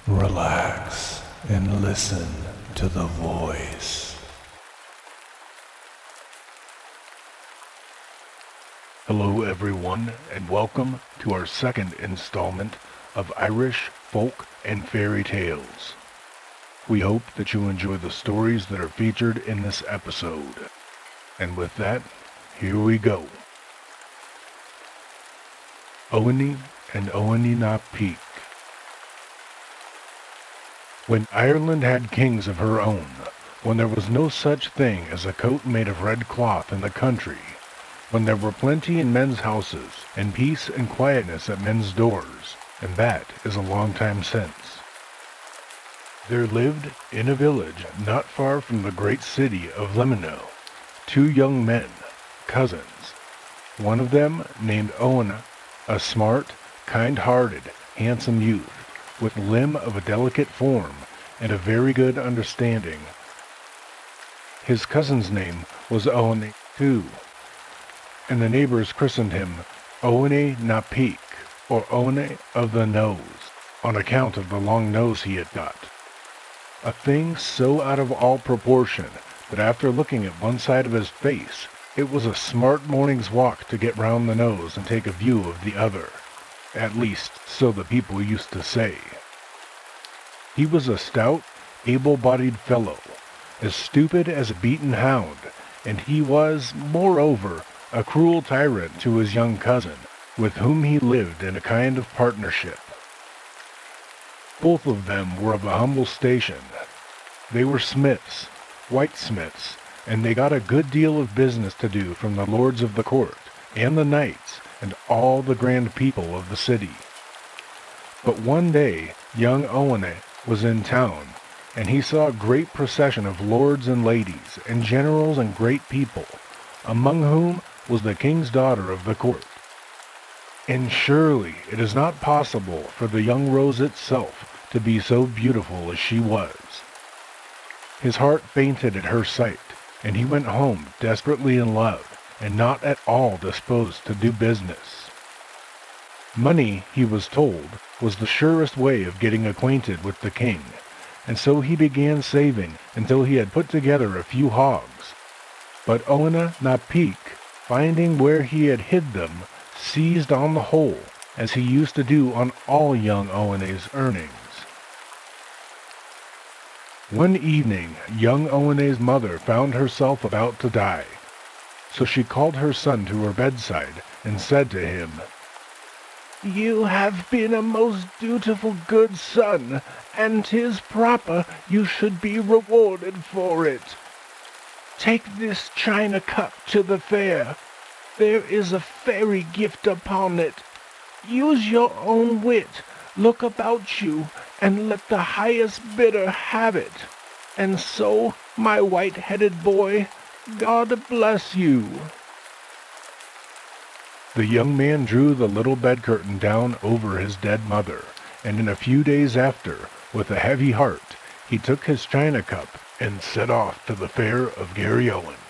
Relax and listen to the voice. Hello everyone, and welcome to our second installment of Irish folk and fairy tales. We hope that you enjoy the stories that are featured in this episode. And with that, here we go. Owney and Owney na Peak. When Ireland had kings of her own, when there was no such thing as a coat made of red cloth in the country, when there were plenty in men's houses, and peace and quietness at men's doors, and that is a long time since, there lived in a village not far from the great city of Limino, two young men, cousins. One of them named Owney, a smart, kind-hearted, handsome youth, with limb of a delicate form and a very good understanding. His cousin's name was Owney too, and the neighbors christened him Owney na Peak, or Owney of the Nose, on account of the long nose he had got. A thing so out of all proportion that after looking at one side of his face, it was a smart morning's walk to get round the nose and take a view of the other. At least, so the people used to say. He was a stout, able-bodied fellow, as stupid as a beaten hound, and he was, moreover, a cruel tyrant to his young cousin, with whom he lived in a kind of partnership. Both of them were of a humble station. They were smiths, whitesmiths, and they got a good deal of business to do from the lords of the court, and the knights, and all the grand people of the city. But one day, young Owney was in town, and he saw a great procession of lords and ladies, and generals and great people, among whom was the king's daughter of the court. And surely it is not possible for the young rose itself to be so beautiful as she was. His heart fainted at her sight, and he went home desperately in love, and not at all disposed to do business. Money, he was told, was the surest way of getting acquainted with the king, and so he began saving until he had put together a few hogs. But Owney na Peak, finding where he had hid them, seized on the whole, as he used to do on all young Owney's earnings. One evening, young Owney's mother found herself about to die. So she called her son to her bedside and said to him, "You have been a most dutiful good son, and 'tis proper you should be rewarded for it. Take this china cup to the fair. There is a fairy gift upon it. Use your own wit, look about you, and let the highest bidder have it. And so, my white-headed boy, God bless you." The young man drew the little bed curtain down over his dead mother, and in a few days after, with a heavy heart, he took his china cup and set off to the fair of Garryowen.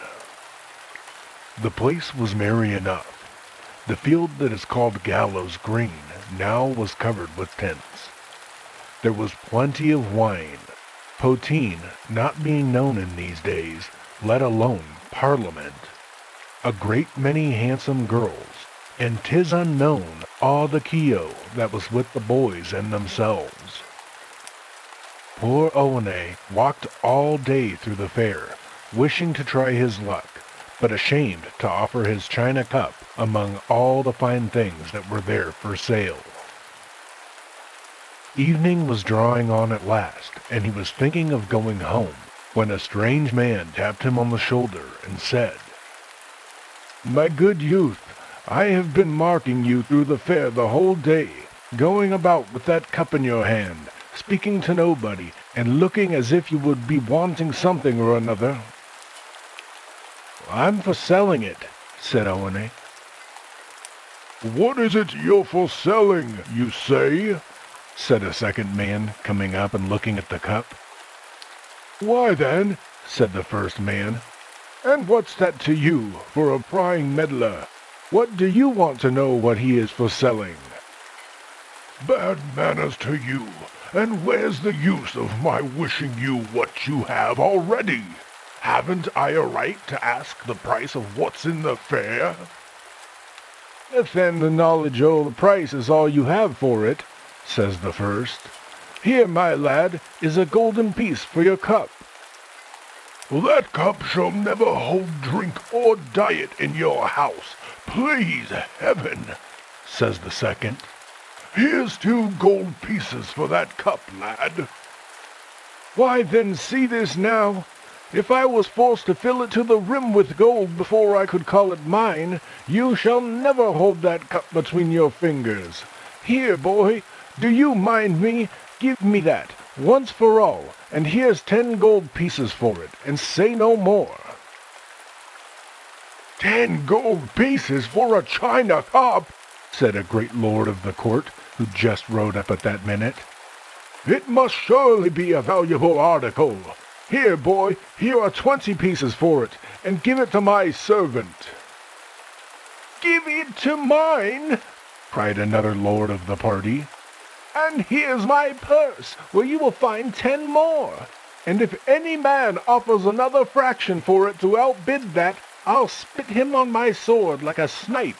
The place was merry enough. The field that is called Gallows Green now was covered with tents. There was plenty of wine, poteen not being known in these days, let alone Parliament, a great many handsome girls, and 'tis unknown all the keo that was with the boys and themselves. Poor Owney walked all day through the fair, wishing to try his luck, but ashamed to offer his china cup among all the fine things that were there for sale. Evening was drawing on at last, and he was thinking of going home, when a strange man tapped him on the shoulder and said, "My good youth, I have been marking you through the fair the whole day, going about with that cup in your hand, speaking to nobody, and looking as if you would be wanting something or another." "I'm for selling it," said Owney. "What is it you're for selling, you say?" said a second man, coming up and looking at the cup. "Why then," said the first man, "and what's that to you, for a prying meddler? What do you want to know what he is for selling?" "Bad manners to you! And where's the use of my wishing you what you have already? Haven't I a right to ask the price of what's in the fair? If then the knowledge o' the price is all you have for it, says the first, here, my lad, is a golden piece for your cup. Well, that cup shall never hold drink or diet in your house, please heaven, says the second. Here's 2 gold pieces for that cup, lad. Why then see this now. If I was forced to fill it to the rim with gold before I could call it mine, you shall never hold that cup between your fingers. Here, boy, do you mind me? Give me that, once for all, and here's 10 gold pieces for it, and say no more. 10 gold pieces for a china cup, said a great lord of the court, who just rode up at that minute. It must surely be a valuable article. Here, boy, here are 20 pieces for it, and give it to my servant. Give it to mine, cried another lord of the party. And here's my purse, where you will find 10 more. And if any man offers another fraction for it to outbid that, I'll spit him on my sword like a snipe.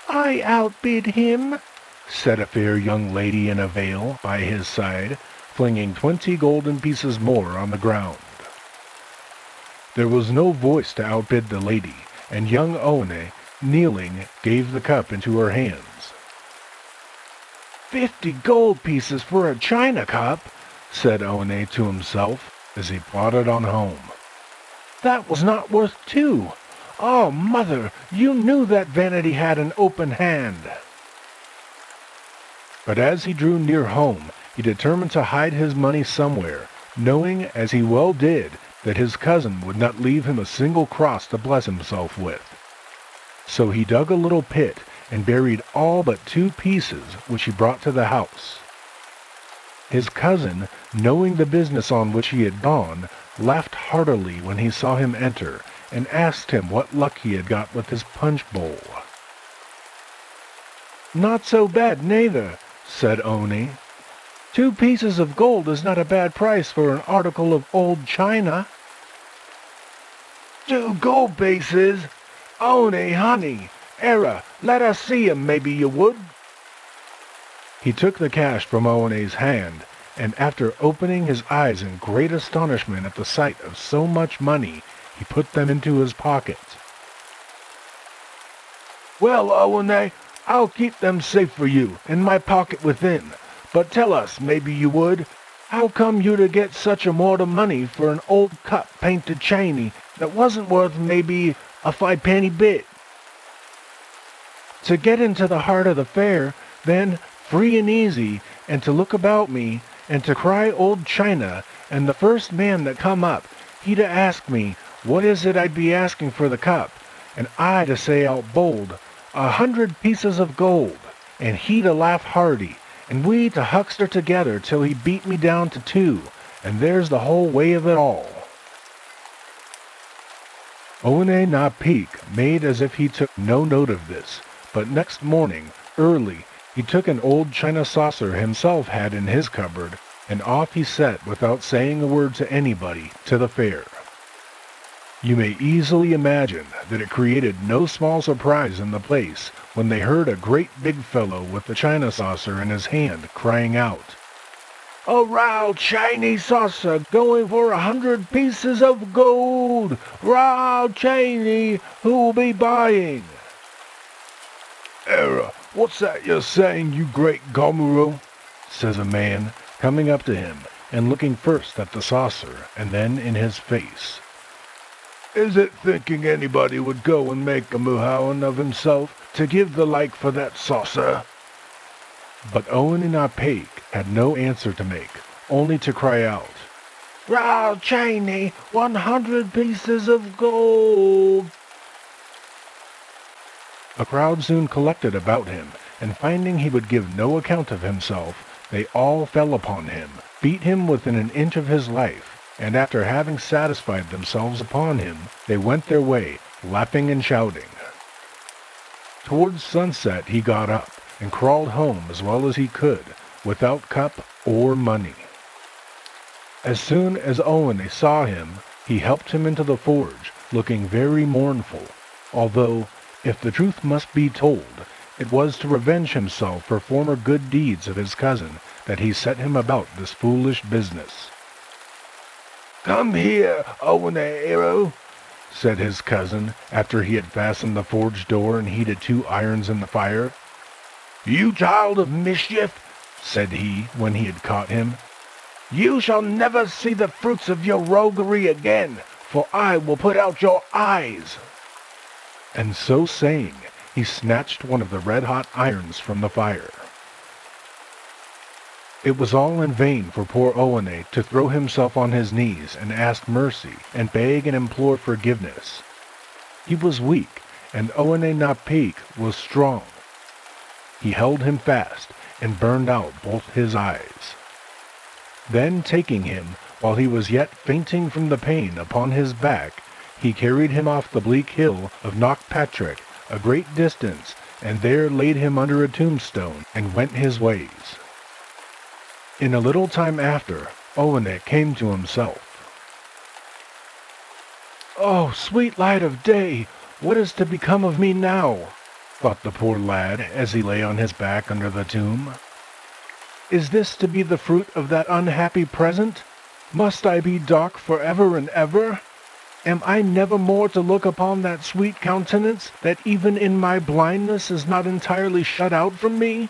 I outbid him, said a fair young lady in a veil by his side, flinging 20 golden pieces more on the ground. There was no voice to outbid the lady, and young Owney, kneeling, gave the cup into her hands. 50 gold pieces for a china cup, said Owney to himself as he plodded on home. That was not worth 2. Oh, mother, you knew that vanity had an open hand. But as he drew near home, he determined to hide his money somewhere, knowing, as he well did, that his cousin would not leave him a single cross to bless himself with. So he dug a little pit and buried all but 2 pieces, which he brought to the house. His cousin, knowing the business on which he had gone, laughed heartily when he saw him enter, and asked him what luck he had got with his punch bowl. Not so bad, neither, said Owney. 2 pieces of gold is not a bad price for an article of old china. 2 gold pieces? Owney, honey, Era, let us see 'em, maybe you would. He took the cash from Owney's hand, and after opening his eyes in great astonishment at the sight of so much money, he put them into his pocket. Well, Owney, I'll keep them safe for you, in my pocket within. But tell us, maybe you would, how come you to get such a mort of money for an old cup painted chiny that wasn't worth maybe a 5-penny bit? To get into the heart of the fair, then, free and easy, and to look about me, and to cry old china, and the first man that come up, he to ask me, what is it I'd be asking for the cup, and I to say out bold, 100 pieces of gold, and he to laugh hearty, and we to huckster together till he beat me down to 2, and there's the whole way of it all. Owney na Peak made as if he took no note of this, but next morning, early, he took an old china saucer himself had in his cupboard, and off he set without saying a word to anybody to the fair. You may easily imagine that it created no small surprise in the place when they heard a great big fellow with the china saucer in his hand crying out, "A row Chinese saucer going for 100 pieces of gold! Row Chinese, who'll be buying?" "Era, what's that you're saying, you great gomero?" says a man, coming up to him and looking first at the saucer and then in his face. "Is it thinking anybody would go and make a muhauen of himself to give the like for that saucer?" But Owney na Peak had no answer to make, only to cry out, "Row Chinese, 100 pieces of gold!" A crowd soon collected about him, and finding he would give no account of himself, they all fell upon him, beat him within an inch of his life, and after having satisfied themselves upon him, they went their way, laughing and shouting. Towards sunset he got up, and crawled home as well as he could, without cup or money. As soon as Owney saw him, he helped him into the forge, looking very mournful, although, if the truth must be told, it was to revenge himself for former good deeds of his cousin that he set him about this foolish business. "Come here, Owney, said his cousin, after he had fastened the forge door and heated 2 irons in the fire. "You child of mischief," said he, when he had caught him, "you shall never see the fruits of your roguery again, for I will put out your eyes." And so saying, he snatched one of the red-hot irons from the fire. It was all in vain for poor Owney to throw himself on his knees and ask mercy and beg and implore forgiveness. He was weak, and Owney Napik was strong. He held him fast and burned out both his eyes. Then taking him, while he was yet fainting from the pain, upon his back, he carried him off the bleak hill of Knockpatrick a great distance, and there laid him under a tombstone, and went his ways. In a little time after, Owney came to himself. "Oh, sweet light of day, what is to become of me now?" thought the poor lad as he lay on his back under the tomb. "Is this to be the fruit of that unhappy present? Must I be dark forever and ever? Am I never more to look upon that sweet countenance that even in my blindness is not entirely shut out from me?"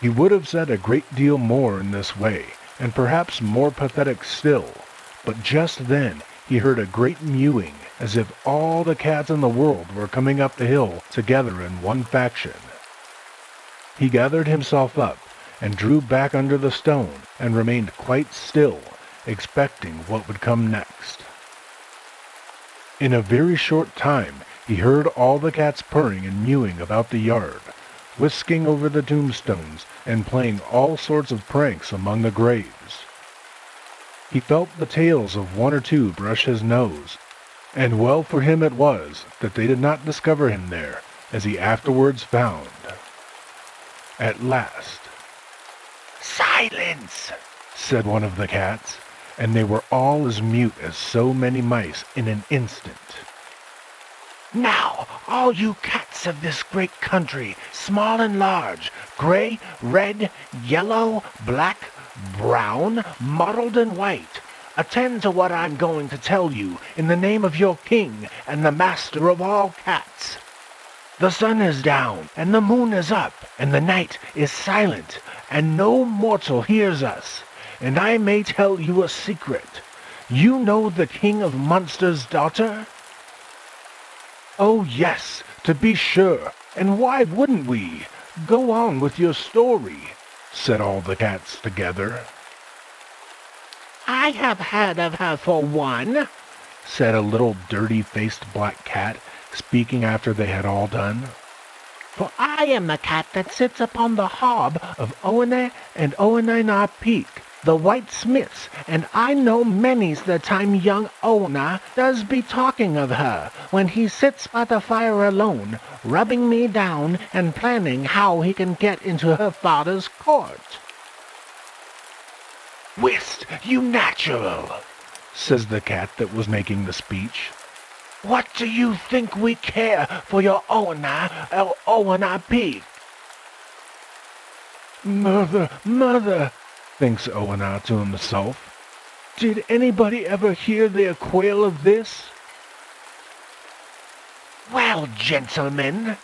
He would have said a great deal more in this way, and perhaps more pathetic still, but just then he heard a great mewing, as if all the cats in the world were coming up the hill together in one faction. He gathered himself up, and drew back under the stone, and remained quite still, expecting what would come next. In a very short time he heard all the cats purring and mewing about the yard, whisking over the tombstones, and playing all sorts of pranks among the graves. He felt the tails of 1 or 2 brush his nose, and well for him it was that they did not discover him there, as he afterwards found. At last, "Silence!" said one of the cats, and they were all as mute as so many mice in an instant. "Now, all you cats of this great country, small and large, gray, red, yellow, black, brown, mottled and white, attend to what I'm going to tell you in the name of your king and the master of all cats. The sun is down, and the moon is up, and the night is silent, and no mortal hears us. And I may tell you a secret. You know the king of Munster's daughter?" "Oh, yes, to be sure, and why wouldn't we? Go on with your story," said all the cats together. "I have heard of her for one," said a little dirty-faced black cat, speaking after they had all done. "For I am the cat that sits upon the hob of Owney and Owney Napik, the white smiths, and I know many's the time young Owney does be talking of her, when he sits by the fire alone, rubbing me down and planning how he can get into her father's court." "Whist, you natural," says the cat that was making the speech. "What do you think we care for your Owney or Owney Napik?" "Mother, mother," thinks Owney to himself, "did anybody ever hear the quail of this?" "Well, gentlemen,"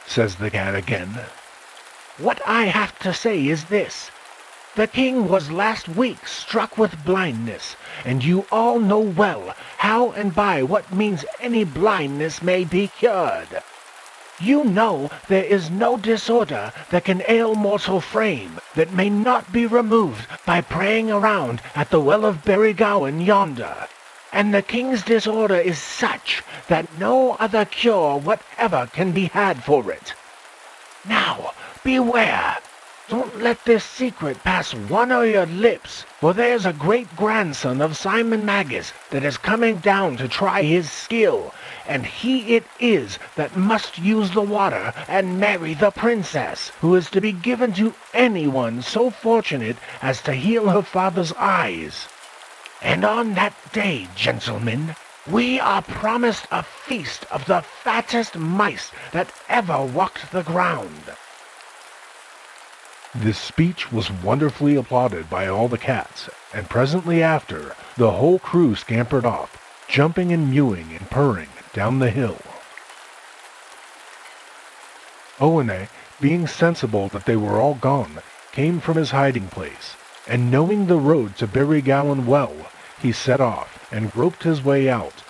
says the cat again, "what I have to say is this. The king was last week struck with blindness, and you all know well how and by what means any blindness may be cured. You know there is no disorder that can ail mortal frame that may not be removed by praying around at the well of Berrygowan yonder, and the king's disorder is such that no other cure whatever can be had for it. Now, beware! Don't let this secret pass one of your lips, for there's a great-grandson of Simon Magus that is coming down to try his skill, and he it is that must use the water and marry the princess, who is to be given to anyone so fortunate as to heal her father's eyes. And on that day, gentlemen, we are promised a feast of the fattest mice that ever walked the ground." This speech was wonderfully applauded by all the cats, and presently after, the whole crew scampered off, jumping and mewing and purring down the hill. Owney, being sensible that they were all gone, came from his hiding place, and knowing the road to Barrygowan well, he set off and groped his way out,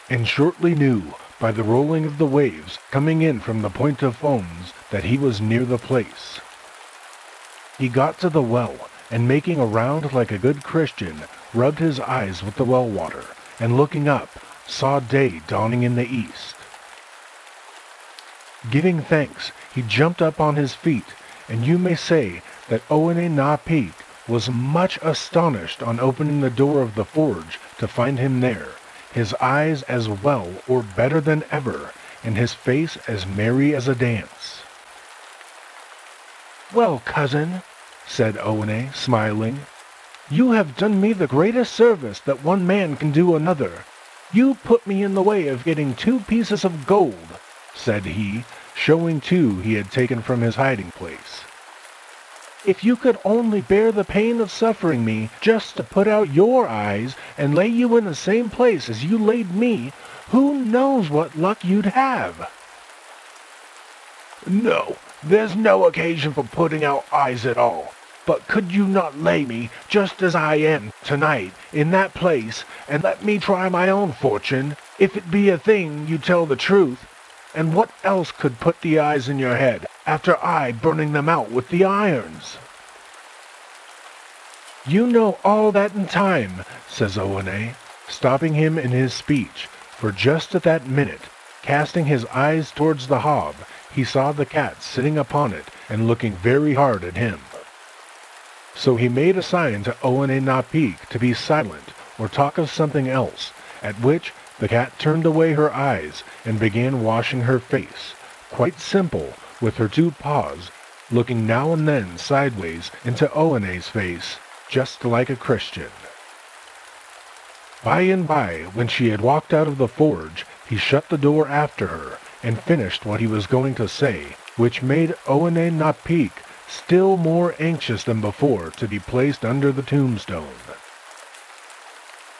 and shortly knew, by the rolling of the waves coming in from the point of foams, that he was near the place. He got to the well, and making a round like a good Christian, rubbed his eyes with the well water, and looking up, saw day dawning in the east. Giving thanks, he jumped up on his feet, and you may say that Owney na Peak was much astonished on opening the door of the forge to find him there, his eyes as well or better than ever, and his face as merry as a dance. "Well, cousin," said Owney, smiling, "you have done me the greatest service that one man can do another. You put me in the way of getting 2 pieces of gold," said he, showing 2 he had taken from his hiding place. "If you could only bear the pain of suffering me just to put out your eyes and lay you in the same place as you laid me, who knows what luck you'd have?" "No, there's no occasion for putting out eyes at all. But could you not lay me, just as I am, tonight, in that place, and let me try my own fortune, if it be a thing you tell the truth? And what else could put the eyes in your head, after I burning them out with the irons?" "You know all that in time," says Owney, stopping him in his speech, for just at that minute, casting his eyes towards the hob, he saw the cat sitting upon it and looking very hard at him. So he made a sign to Owney na Peak to be silent or talk of something else, at which the cat turned away her eyes and began washing her face, quite simple, with her 2 paws, looking now and then sideways into Owney's face, just like a Christian. By and by, when she had walked out of the forge, he shut the door after her, and finished what he was going to say, which made Owney na Peak still more anxious than before to be placed under the tombstone.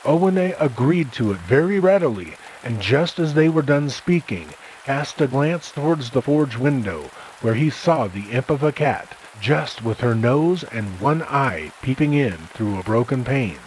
Owney agreed to it very readily, and just as they were done speaking, cast a glance towards the forge window, where he saw the imp of a cat, just with her nose and 1 eye peeping in through a broken pane.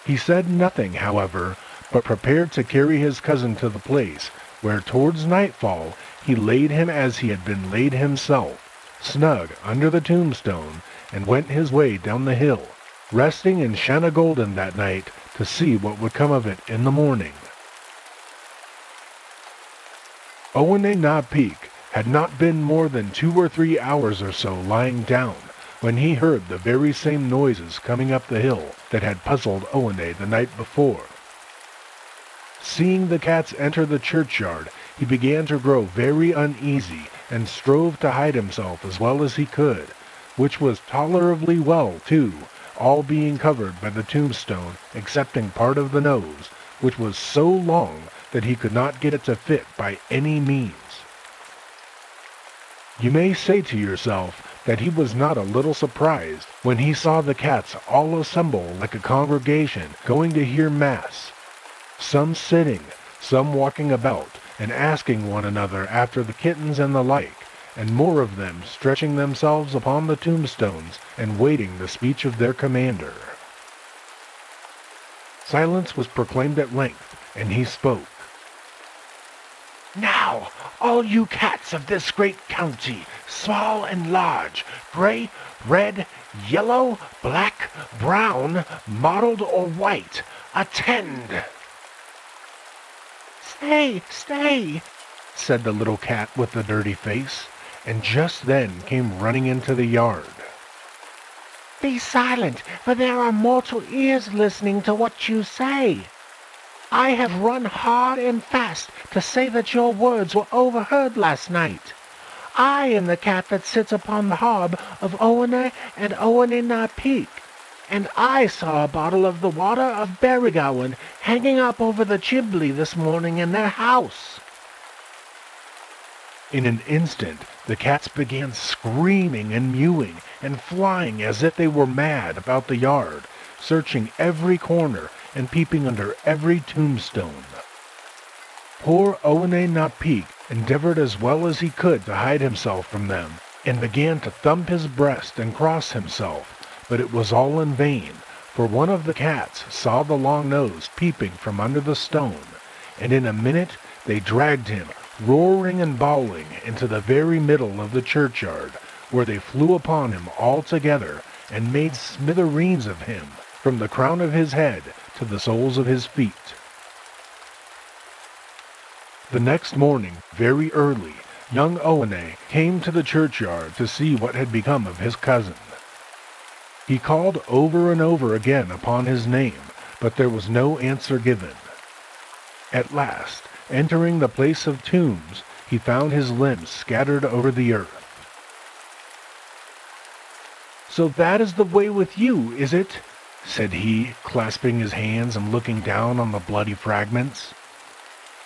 He said nothing, however, but prepared to carry his cousin to the place, where towards nightfall he laid him as he had been laid himself, snug under the tombstone, and went his way down the hill, resting in Shanagolden that night to see what would come of it in the morning. Owney na Peak had not been more than 2 or 3 hours or so lying down, when he heard the very same noises coming up the hill that had puzzled Owney the night before. Seeing the cats enter the churchyard, he began to grow very uneasy, and strove to hide himself as well as he could, which was tolerably well, too, all being covered by the tombstone excepting part of the nose, which was so long that he could not get it to fit by any means. You may say to yourself that he was not a little surprised when he saw the cats all assemble like a congregation going to hear Mass, some sitting, some walking about, and asking one another after the kittens and the like, and more of them stretching themselves upon the tombstones and waiting the speech of their commander. Silence was proclaimed at length, and he spoke. "Now, all you cats of this great county, small and large, gray, red, yellow, black, brown, mottled or white, attend." "Stay, stay," said the little cat with the dirty face, and just then came running into the yard. "Be silent, for there are mortal ears listening to what you say. I have run hard and fast to say that your words were overheard last night. I am the cat that sits upon the hob of Owney and Owney na Peak, and I saw a bottle of the water of Berrygowan hanging up over the chimney this morning in their house." In an instant, the cats began screaming and mewing and flying as if they were mad about the yard, searching every corner and peeping under every tombstone. Poor Owney na Peak endeavored as well as he could to hide himself from them, and began to thump his breast and cross himself, but it was all in vain, for one of the cats saw the long nose peeping from under the stone, and in a minute they dragged him, roaring and bawling, into the very middle of the churchyard, where they flew upon him all together, and made smithereens of him, from the crown of his head to the soles of his feet. The next morning, very early, young Owney came to the churchyard to see what had become of his cousin. He called over and over again upon his name, but there was no answer given. At last, entering the place of tombs, he found his limbs scattered over the earth. "So that is the way with you, is it?" said he, clasping his hands and looking down on the bloody fragments.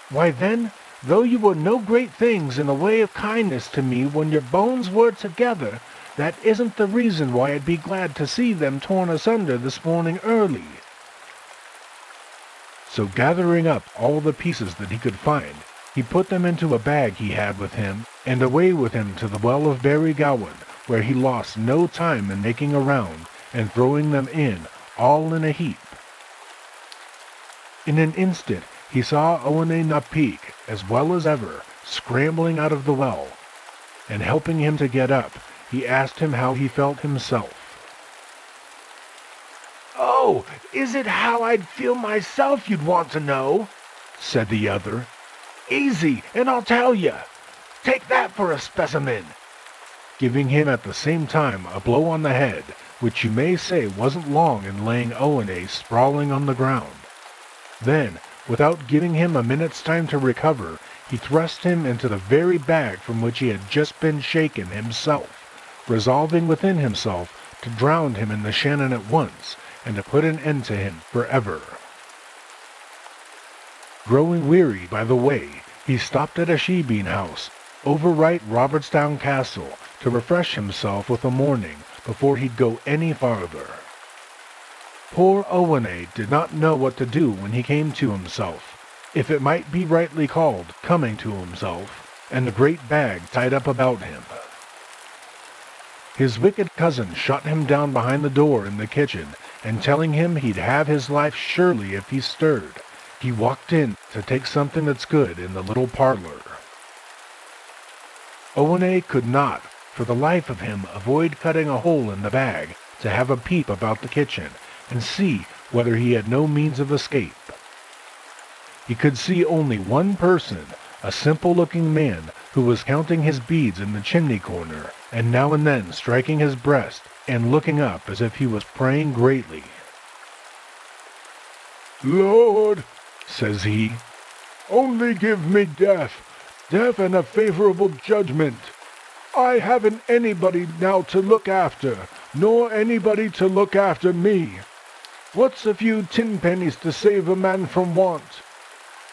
"Why then, though you were no great things in the way of kindness to me when your bones were together, that isn't the reason why I'd be glad to see them torn asunder this morning early." So gathering up all the pieces that he could find, he put them into a bag he had with him, and away with him to the well of Berrygowan, where he lost no time in making around and throwing them in, all in a heap. In an instant he saw Owney na Peak, as well as ever, scrambling out of the well, and helping him to get up, he asked him how he felt himself. "Oh, is it how I'd feel myself you'd want to know?" said the other. "Easy, and I'll tell you. Take that for a specimen," giving him at the same time a blow on the head, which you may say wasn't long in laying Owney sprawling on the ground. Then, without giving him a minute's time to recover, he thrust him into the very bag from which he had just been shaken himself, resolving within himself to drown him in the Shannon at once, and to put an end to him forever. Growing weary by the way, he stopped at a shebeen house, overright Robertstown Castle, to refresh himself with a morning before he'd go any farther. Poor Owney did not know what to do when he came to himself, if it might be rightly called coming to himself, and the great bag tied up about him. His wicked cousin shut him down behind the door in the kitchen, and telling him he'd have his life surely if he stirred, he walked in to take something that's good in the little parlor. Owney could not, for the life of him, avoid cutting a hole in the bag to have a peep about the kitchen, and see whether he had no means of escape. He could see only one person, a simple-looking man who was counting his beads in the chimney corner, and now and then striking his breast and looking up as if he was praying greatly. "Lord," says he, "only give me death and a favorable judgment. I haven't anybody now to look after, nor anybody to look after me. What's a few tenpennies to save a man from want?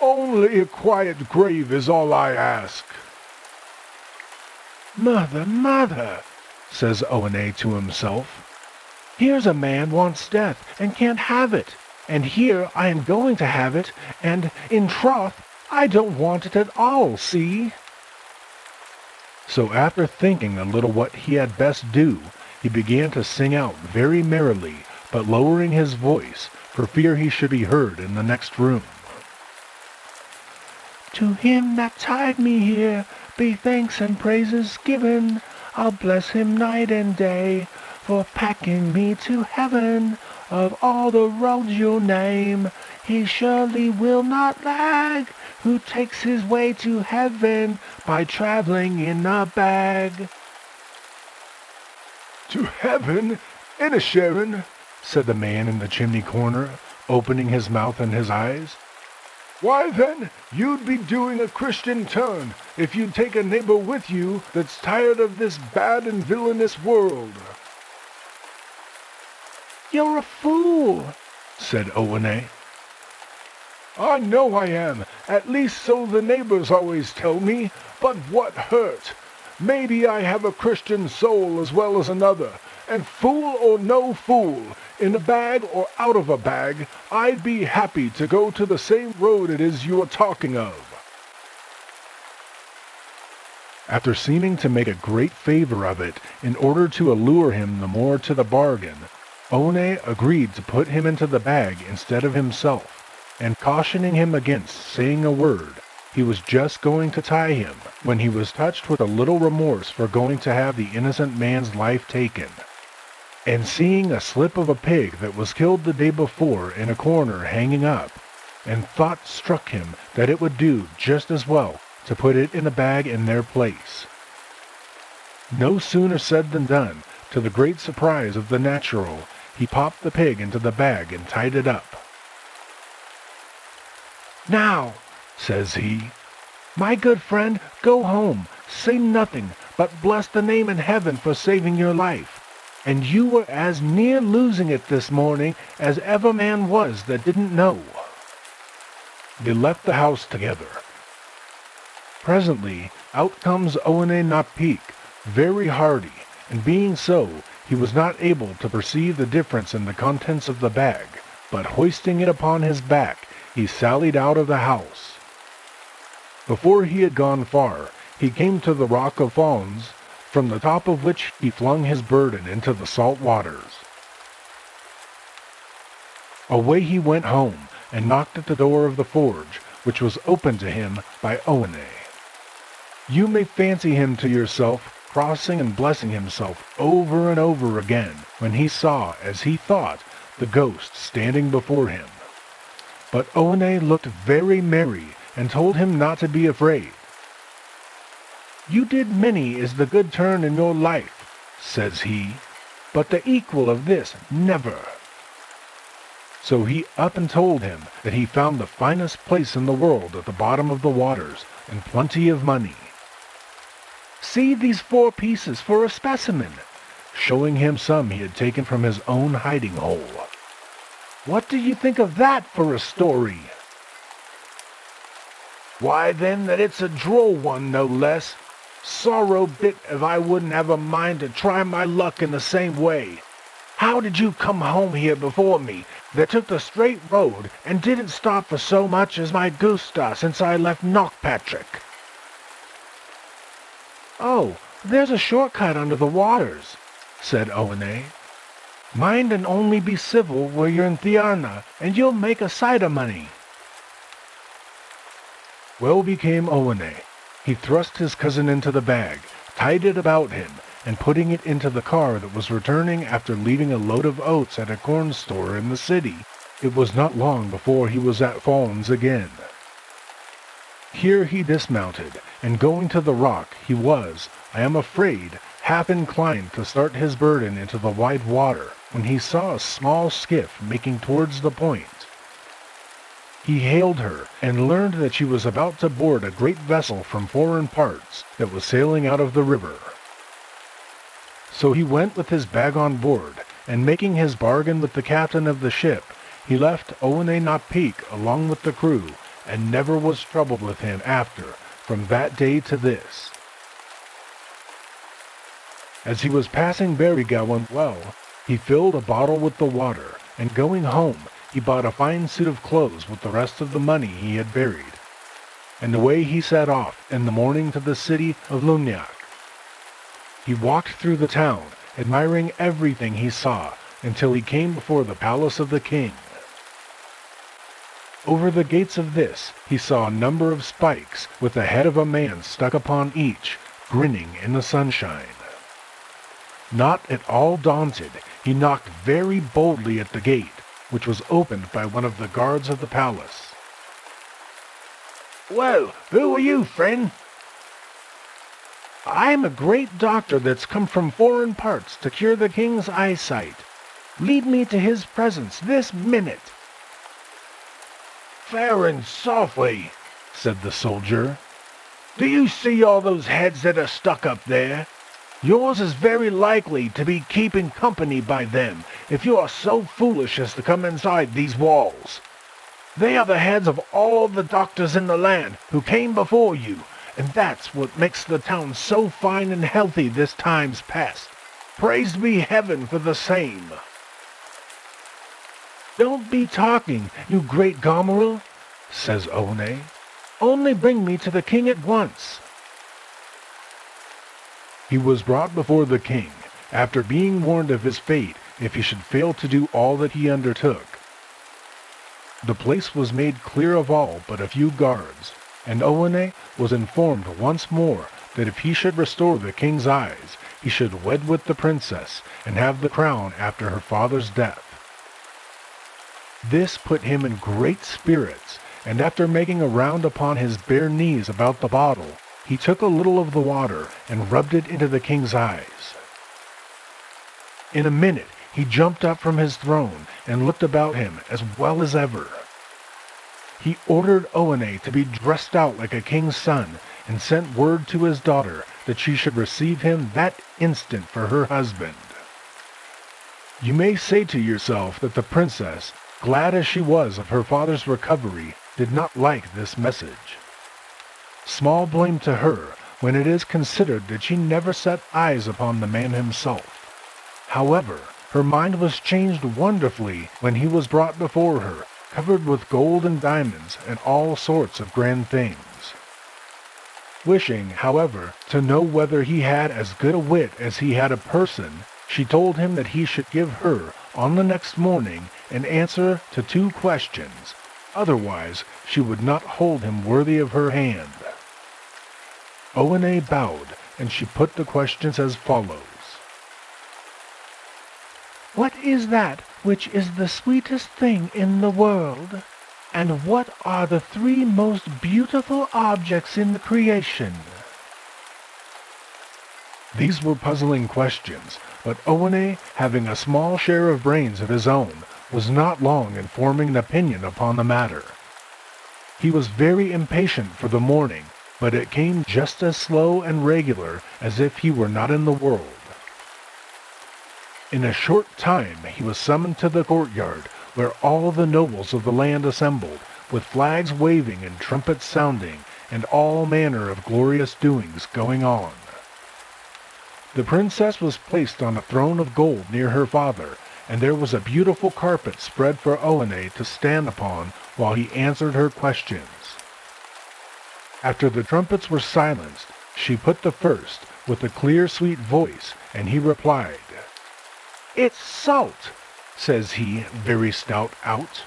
Only a quiet grave is all I ask." "Mother, mother," says Owney to himself, "here's a man wants death and can't have it, and here I am going to have it, and, in troth, I don't want it at all, see?" So after thinking a little what he had best do, he began to sing out very merrily, but lowering his voice, for fear he should be heard in the next room. "To him that tied me here, be thanks and praises given. I'll bless him night and day, for packing me to heaven. Of all the roads you'll name, he surely will not lag, who takes his way to heaven by traveling in a bag. To heaven? Inisherin? Said the man in the chimney corner, opening his mouth and his eyes. Why then, you'd be doing a Christian turn if you'd take a neighbor with you that's tired of this bad and villainous world. You're a fool, said Owney. I know I am, at least so the neighbors always tell me, but what hurt? Maybe I have a Christian soul as well as another, and fool or no fool, in a bag or out of a bag, I'd be happy to go to the same road it is you are talking of. After seeming to make a great favor of it in order to allure him the more to the bargain, Owney agreed to put him into the bag instead of himself, and cautioning him against saying a word, he was just going to tie him when he was touched with a little remorse for going to have the innocent man's life taken. And seeing a slip of a pig that was killed the day before in a corner hanging up, and thought struck him that it would do just as well to put it in the bag in their place. No sooner said than done. To the great surprise of the natural, he popped the pig into the bag and tied it up. Now, says he, my good friend, go home, say nothing, but bless the name in heaven for saving your life. And you were as near losing it this morning as ever man was that didn't know. They left the house together. Presently, out comes Owney Peak, very hardy, and being so, he was not able to perceive the difference in the contents of the bag, but hoisting it upon his back, he sallied out of the house. Before he had gone far, he came to the rock of Fawns, from the top of which he flung his burden into the salt waters. Away he went home, and knocked at the door of the forge, which was opened to him by Owney. You may fancy him to yourself, crossing and blessing himself over and over again, when he saw, as he thought, the ghost standing before him. But Owney looked very merry, and told him not to be afraid. You did many is the good turn in your life, says he, but the equal of this never. So he up and told him that he found the finest place in the world at the bottom of the waters, and plenty of money. See these 4 pieces for a specimen, showing him some he had taken from his own hiding hole. What do you think of that for a story? Why then that it's a droll one, no less. Sorrow bit if I wouldn't have a mind to try my luck in the same way. How did you come home here before me, that took the straight road, and didn't stop for so much as my Gusta since I left Knockpatrick? Oh, there's a shortcut under the waters, said Owney. Mind and only be civil where you're in Thiarna, and you'll make a sight of money. Well became Owney. He thrust his cousin into the bag, tied it about him, and putting it into the car that was returning after leaving a load of oats at a corn store in the city, it was not long before he was at Fawns again. Here he dismounted, and going to the rock, he was, I am afraid, half inclined to start his burden into the wide water, when he saw a small skiff making towards the point. He hailed her, and learned that she was about to board a great vessel from foreign parts that was sailing out of the river. So he went with his bag on board, and making his bargain with the captain of the ship, he left Owney Peak along with the crew, and never was troubled with him after, from that day to this. As he was passing Barrygowan Well, he filled a bottle with the water, and going home, he bought a fine suit of clothes with the rest of the money he had buried. And away he set off in the morning to the city of Duleek. He walked through the town, admiring everything he saw, until he came before the palace of the king. Over the gates of this he saw a number of spikes, with the head of a man stuck upon each, grinning in the sunshine. Not at all daunted, he knocked very boldly at the gate, which was opened by one of the guards of the palace. Well, who are you, friend? I'm a great doctor that's come from foreign parts to cure the king's eyesight. Lead me to his presence this minute. Fair and softly, said the soldier. Do you see all those heads that are stuck up there? Yours is very likely to be keeping company by them if you are so foolish as to come inside these walls. They are the heads of all the doctors in the land who came before you, and that's what makes the town so fine and healthy this time's past. Praised be heaven for the same. Don't be talking, you great Gomeril, says Owney. Only bring me to the king at once. He was brought before the king, after being warned of his fate if he should fail to do all that he undertook. The place was made clear of all but a few guards, and Owney was informed once more that if he should restore the king's eyes, he should wed with the princess and have the crown after her father's death. This put him in great spirits, and after making a round upon his bare knees about the bottle, he took a little of the water and rubbed it into the king's eyes. In a minute he jumped up from his throne and looked about him as well as ever. He ordered Owney to be dressed out like a king's son, and sent word to his daughter that she should receive him that instant for her husband. You may say to yourself that the princess, glad as she was of her father's recovery, did not like this message. Small blame to her, when it is considered that she never set eyes upon the man himself. However, her mind was changed wonderfully when he was brought before her, covered with gold and diamonds and all sorts of grand things. Wishing, however, to know whether he had as good a wit as he had a person, she told him that he should give her, on the next morning, an answer to 2 questions. Otherwise, she would not hold him worthy of her hand. Owney bowed, and she put the questions as follows. What is that which is the sweetest thing in the world? And what are the 3 most beautiful objects in the creation? These were puzzling questions, but Owney, having a small share of brains of his own, was not long in forming an opinion upon the matter. He was very impatient for the morning, but it came just as slow and regular as if he were not in the world. In a short time he was summoned to the courtyard, where all the nobles of the land assembled, with flags waving and trumpets sounding, and all manner of glorious doings going on. The princess was placed on a throne of gold near her father, and there was a beautiful carpet spread for Owney to stand upon while he answered her questions. After the trumpets were silenced, she put the first, with a clear, sweet voice, and he replied, It's salt, says he, very stout out.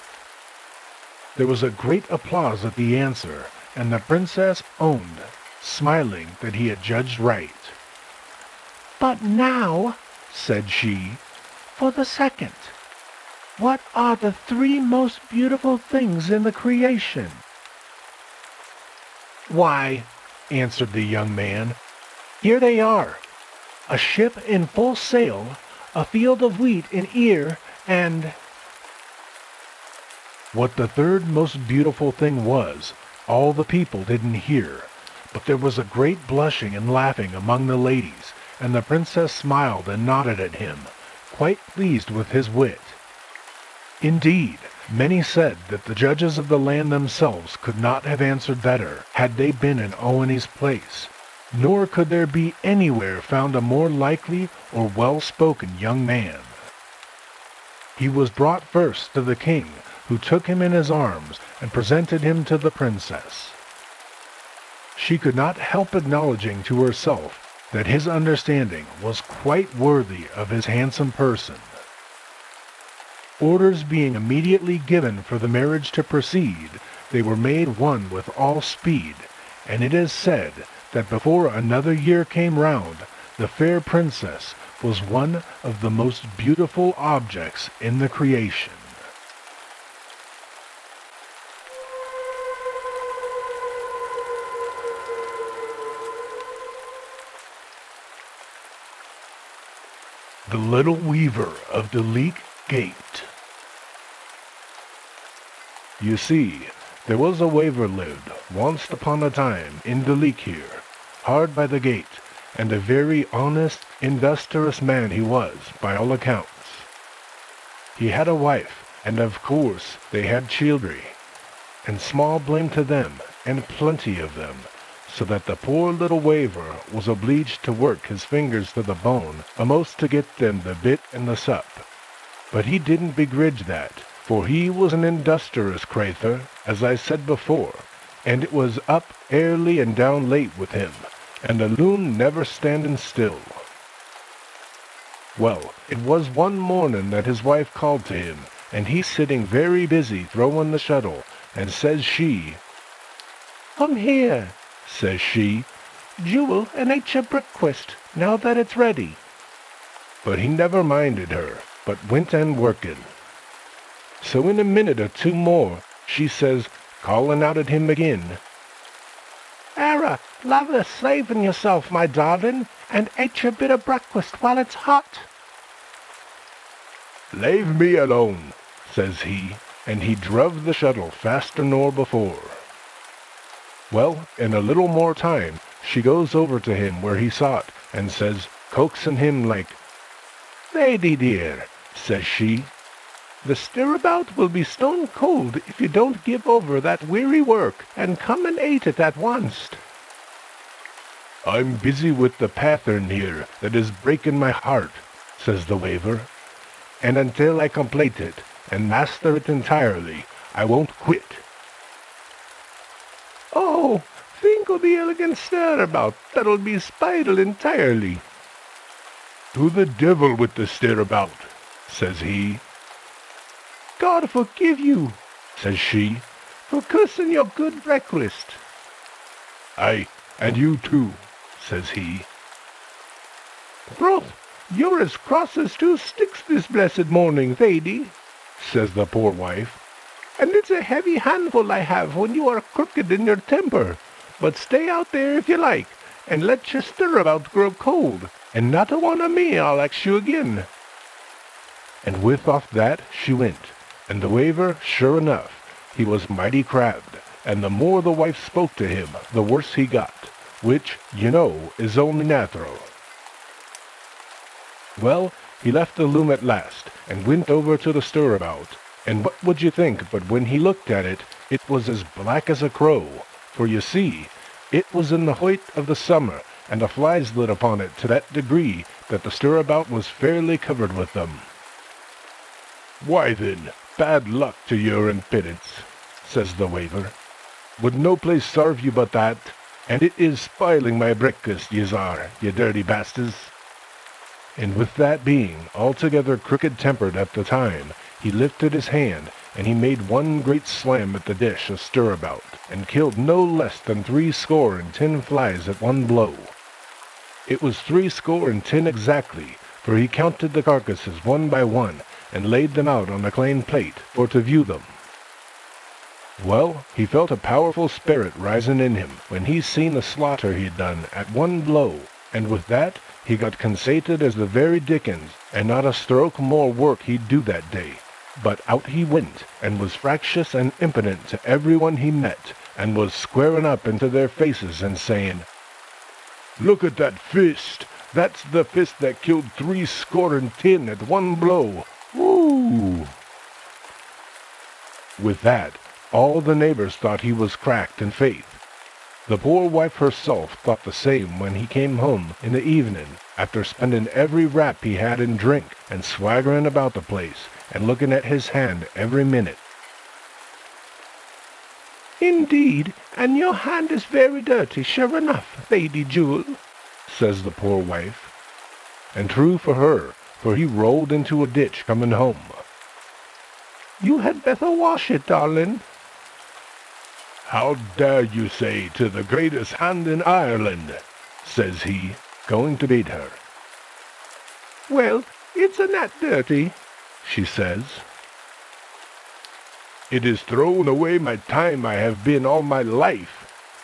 There was a great applause at the answer, and the princess owned, smiling, that he had judged right. But now, said she, for the second. What are the 3 most beautiful things in the creation? Why, answered the young man, here they are. A ship in full sail, a field of wheat in ear, and... What the 3rd most beautiful thing was, all the people didn't hear, but there was a great blushing and laughing among the ladies, and the princess smiled and nodded at him, quite pleased with his wit. Indeed, many said that the judges of the land themselves could not have answered better had they been in Owney's place, nor could there be anywhere found a more likely or well-spoken young man. He was brought first to the king, who took him in his arms and presented him to the princess. She could not help acknowledging to herself that his understanding was quite worthy of his handsome person. Orders being immediately given for the marriage to proceed, they were made one with all speed, and it is said that before another year came round, the fair princess was one of the most beautiful objects in the creation. The Little Weaver of Duleek Gate. You see, there was a weaver lived, once upon a time, in Duleek here, hard by the gate, and a very honest, industrious man he was, by all accounts. He had a wife, and of course they had children, and small blame to them, and plenty of them, so that the poor little weaver was obliged to work his fingers to the bone, a'most to get them the bit and the sup. But he didn't begrudge that, for he was an industrious crather, as I said before, and it was up early and down late with him, and the loom never standing still. Well, it was one morning that his wife called to him, and he sitting very busy throwing the shuttle, and says she, "Come here," says she, "Jewel, and eat your breakfast, now that it's ready." But he never minded her, but went on working. So in a minute or two more, she says, calling out at him again, "Ara, lather saving yourself, my darling, and eat your bit of breakfast while it's hot." "Leave me alone," says he, and he druv the shuttle faster nor before. Well, in a little more time, she goes over to him where he sot, and says, coaxing him like, "Lady dear," says she, "the stirabout will be stone cold if you don't give over that weary work, and come and eat it at once." "I'm busy with the pattern here that is breaking my heart," says the weaver, "and until I complete it, and master it entirely, I won't quit." "Oh, think of the elegant stirabout that'll be spidled entirely." "To the devil with the stirabout," says he. "God forgive you," says she, "for cursing your good breakfast." "Aye, and you too," says he. "Broth, you're as cross as two sticks this blessed morning, lady," says the poor wife, "and it's a heavy handful I have when you are crooked in your temper. But stay out there if you like, and let your stirabout grow cold, and not a one of me I'll ax you again." And with off that she went, and the weaver, sure enough, he was mighty crabbed, and the more the wife spoke to him, the worse he got, which, you know, is only natural. Well, he left the loom at last, and went over to the stirabout, and what would you think but when he looked at it, it was as black as a crow, for you see, it was in the height of the summer, and the flies lit upon it to that degree that the stirabout was fairly covered with them. "Why then, bad luck to your impudence," says the weaver. "Would no place serve you but that? And it is spoiling my breakfast, yez are, ye dirty bastards." And with that being altogether crooked-tempered at the time, he lifted his hand, and he made one great slam at the dish of stirabout, and killed no less than 70 flies at one blow. It was 70 exactly, for he counted the carcasses one by one, and laid them out on a clean plate for to view them. Well, he felt a powerful spirit rising in him when he seen the slaughter he'd done at one blow, and with that he got conceited as the very dickens, and not a stroke more work he'd do that day. But out he went, and was fractious and impotent to everyone he met, and was squaring up into their faces and saying, "Look at that fist! That's the fist that killed 70 at one blow! Woo!" With that, all the neighbors thought he was cracked in faith. The poor wife herself thought the same when he came home in the evening, after spending every rap he had in drink, and swaggering about the place, and looking at his hand every minute. "Indeed, and your hand is very dirty, sure enough, Lady Jewel," says the poor wife. And true for her, for he rolled into a ditch coming home. "You had better wash it, darling." "How dare you say to the greatest hand in Ireland?" says he, going to beat her. "Well, it's a not dirty," she says. "It is thrown away my time I have been all my life,"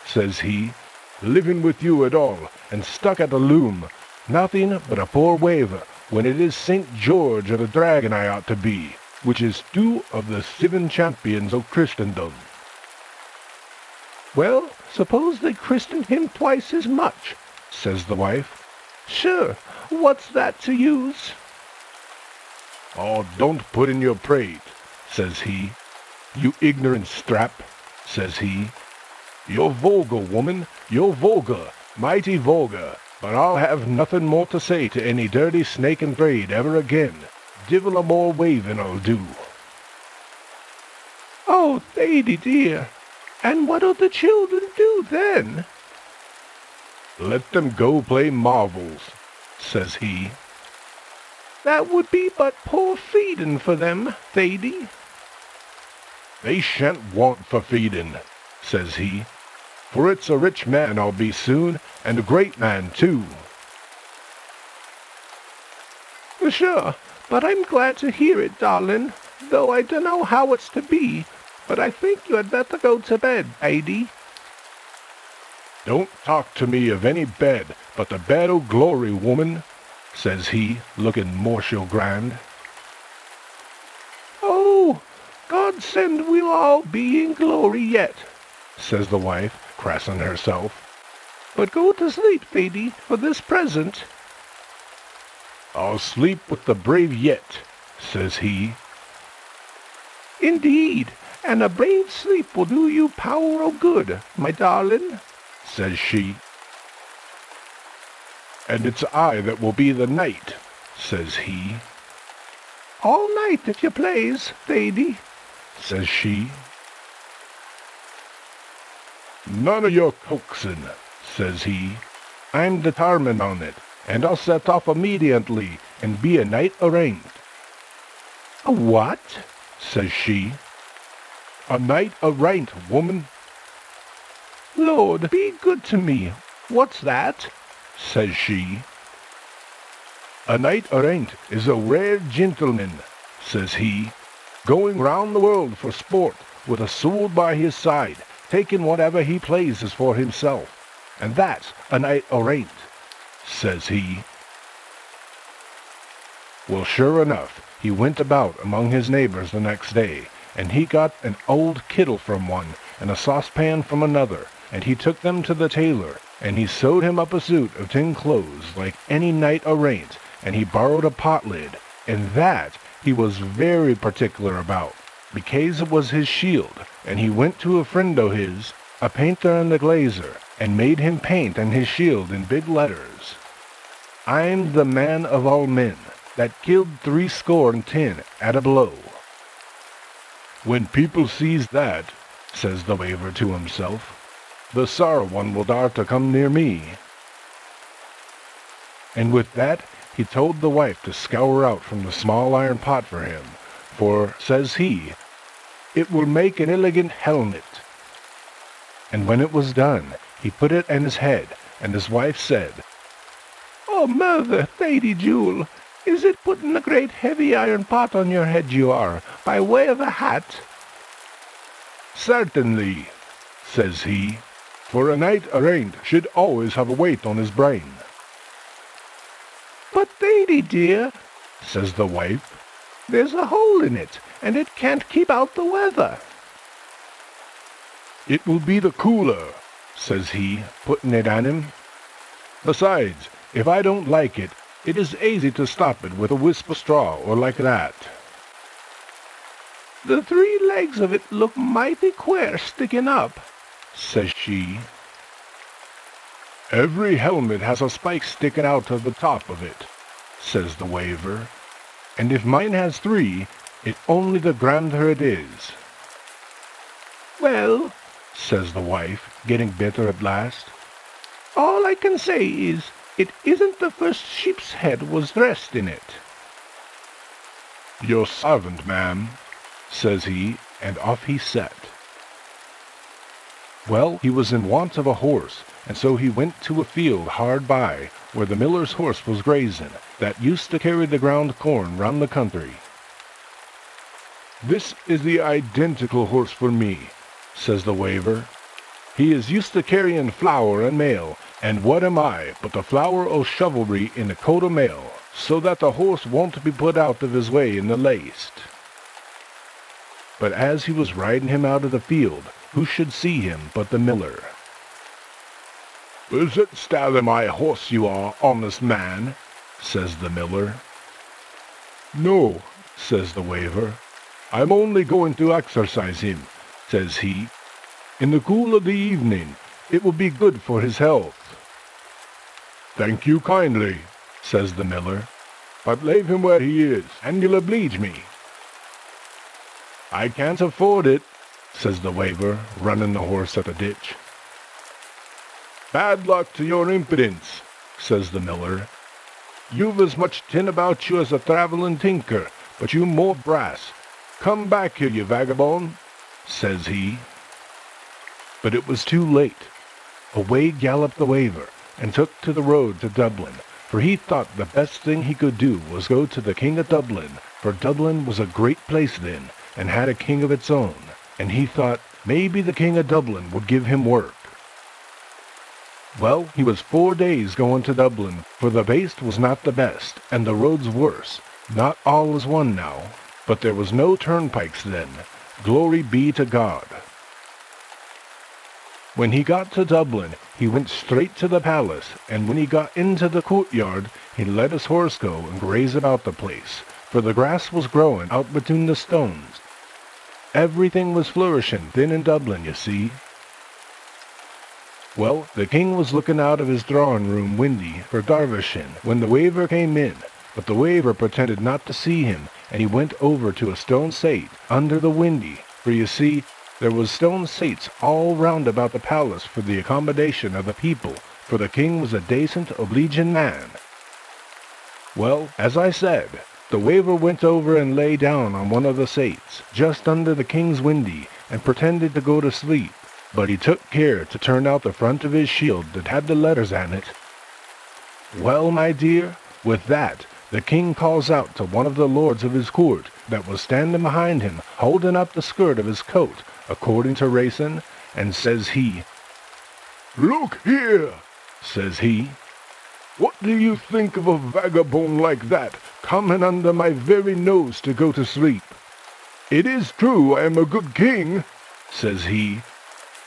says he, "living with you at all, and stuck at the loom, nothing but a poor weaver, when it is St. George or the Dragon I ought to be, which is two of the 7 champions of Christendom." "Well, suppose they christened him twice as much," says the wife. "Sure, what's that to use?" "Oh, don't put in your prate," says he. "You ignorant strap," says he. "You're vulgar, woman, you're vulgar, mighty vulgar, but I'll have nothing more to say to any dirty snake and braid ever again. Divil a more waving I'll do." "Oh, Lady dear, and what'll the children do then?" "Let them go play marvels," says he. "That would be but poor feeding for them, Thady." "They shan't want for feeding," says he, "for it's a rich man I'll be soon, and a great man too." "Sure, but I'm glad to hear it, darling, though I dunno how it's to be, but I think you had better go to bed, Thady." "Don't talk to me of any bed but the bed o' glory, woman," says he, looking mortial grand. "Oh, God send we'll all be in glory yet," says the wife, crossing herself. "But go to sleep, Thady, for this present." "I'll sleep with the brave yet," says he. "Indeed, and a brave sleep will do you power o' good, my darling," says she. "And it's I that will be the knight," says he. "All night, if you plaze, Thady," says she. "None of your coaxing," says he. "I'm determined on it, and I'll set off immediately and be a knight errant." "A what?" says she. "A knight errant, woman." "Lord, be good to me. What's that?" says she. "A knight errant is a rare gentleman," says he, "going round the world for sport, with a sword by his side, taking whatever he pleases for himself, and that's a knight errant," says he. Well, sure enough, he went about among his neighbors the next day, and he got an old kittle from one, and a saucepan from another, and he took them to the tailor, and he sewed him up a suit of tin clothes like any knight errant, and he borrowed a pot lid, and that he was very particular about, because it was his shield, and he went to a friend o' his, a painter and a glazier, and made him paint on his shield in big letters, "I'm the man of all men, that killed 70 at a blow." "When people sees that," says the waver to himself, "the sorrow one will dare to come near me." And with that he told the wife to scour out from the small iron pot for him, for, says he, "it will make an elegant helmet." And when it was done, he put it on his head, and his wife said, "Oh, mother, Thady Jewel, is it putting a great heavy iron pot on your head you are, by way of a hat?" "Certainly," says he, "for a knight errant should always have a weight on his brain." "But, Thady dear," says the wife, "there's a hole in it, and it can't keep out the weather." "It will be the cooler," says he, putting it on him. "Besides, if I don't like it, it is easy to stop it with a wisp of straw or like that." "The 3 legs of it look mighty queer sticking up," says she. "Every helmet has a spike sticking out of the top of it," says the waver, "and if mine has 3, it only the grander it is." "Well," says the wife, getting bitter at last, "all I can say is, it isn't the first sheep's head was dressed in it." "Your servant, ma'am," says he, and off he set. Well, he was in want of a horse, and so he went to a field hard by, where the miller's horse was grazing, that used to carry the ground corn round the country. "This is the identical horse for me," says the waver. "He is used to carrying flour and mail, and what am I but the flower o' chivalry in a coat o' mail? so that the horse won't be put out of his way in the least." But as he was riding him out of the field, who should see him but the miller? "Is it stealing my horse you are, honest man?" says the miller. "No," says the waver. "I'm only going to exercise him," says he. "In the cool of the evening, it will be good for his health." "Thank you kindly," says the miller, "but leave him where he is, and you'll oblige me." "I can't afford it," says the waver, running the horse at the ditch. "Bad luck to your impudence," says the miller. "You've as much tin about you as a travelling tinker, but you more brass. Come back here, you vagabond," says he. But it was too late. Away galloped the waver, and took to the road to Dublin, for he thought the best thing he could do was go to the King of Dublin, for Dublin was a great place then, and had a king of its own, and he thought maybe the King of Dublin would give him work. Well, he was 4 days going to Dublin, for the baste was not the best, and the roads worse. Not all is one now, but there was no turnpikes then. Glory be to God. When he got to Dublin, he went straight to the palace, and when he got into the courtyard, he let his horse go and graze about the place, for the grass was growing out between the stones. Everything was flourishing then in Dublin, you see. Well, the king was looking out of his drawing-room windy for Darvishin when the waver came in, but the waver pretended not to see him, and he went over to a stone sate under the windy, for you see, there was stone sates all round about the palace for the accommodation of the people, for the king was a decent, obliging man. Well, as I said, the waver went over and lay down on one of the sates, just under the king's windy, and pretended to go to sleep. But he took care to turn out the front of his shield that had the letters on it. Well, my dear, with that, the king calls out to one of the lords of his court that was standing behind him, holding up the skirt of his coat, according to racing, and says he, "Look here," says he. "What do you think of a vagabond like that coming under my very nose to go to sleep? It is true I am a good king," says he,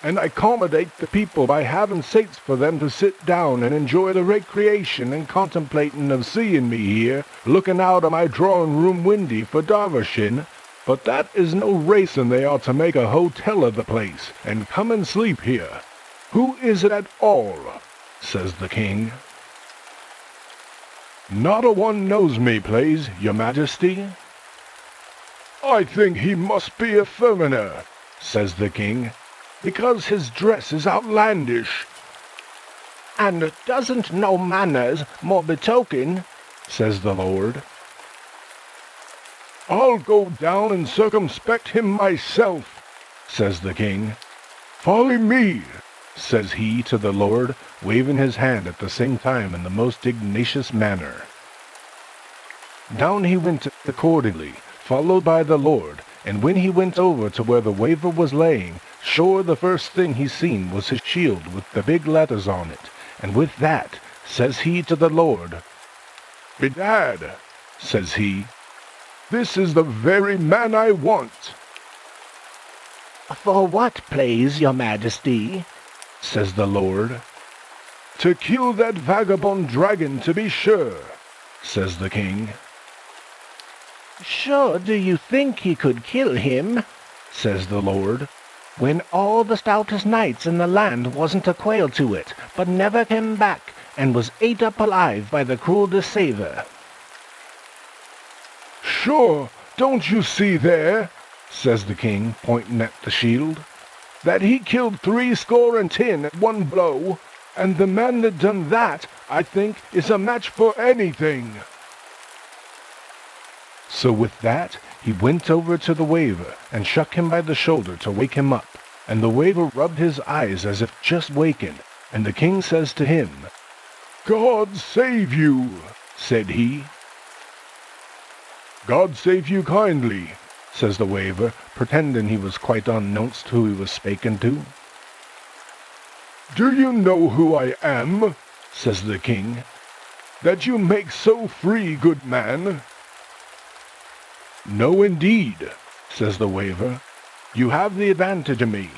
"and I accommodate the people by having sates for them to sit down and enjoy the recreation and contemplating of seeing me here, looking out of my drawing-room windy for Darvishin. But that is no racing they ought to make a hotel of the place, and come and sleep here. Who is it at all?" says the king. "Not a one knows me, please, your majesty." "I think he must be a foreigner," says the king, "because his dress is outlandish." "And doesn't no manners more betoken," says the lord. "I'll go down and circumspect him myself," says the king. "Follow me," says he to the lord, waving his hand at the same time in the most dignifious manner. Down he went accordingly, followed by the lord, and when he went over to where the waver was laying, sure the first thing he seen was his shield with the big letters on it, and with that, says he to the lord, "Bedad," says he, "this is the very man I want." "For what, please, your majesty?" says the lord. "To kill that vagabond dragon, to be sure," says the king. "Sure do you think he could kill him?" says the lord. "When all the stoutest knights in the land wasn't a quail to it, but never came back, and was ate up alive by the cruel deceiver." "Sure, don't you see there," says the king, pointing at the shield, "that he killed 70 at one blow, and the man that done that, I think, is a match for anything." So with that, he went over to the waver and shook him by the shoulder to wake him up, and the waver rubbed his eyes as if just waking, and the king says to him, "God save you," said he. "God save you kindly," says the waver, pretending he was quite unknownst who he was spaking to. "Do you know who I am?" says the king. that you make so free, good man." "No, indeed," says the waver. "You have the advantage of me."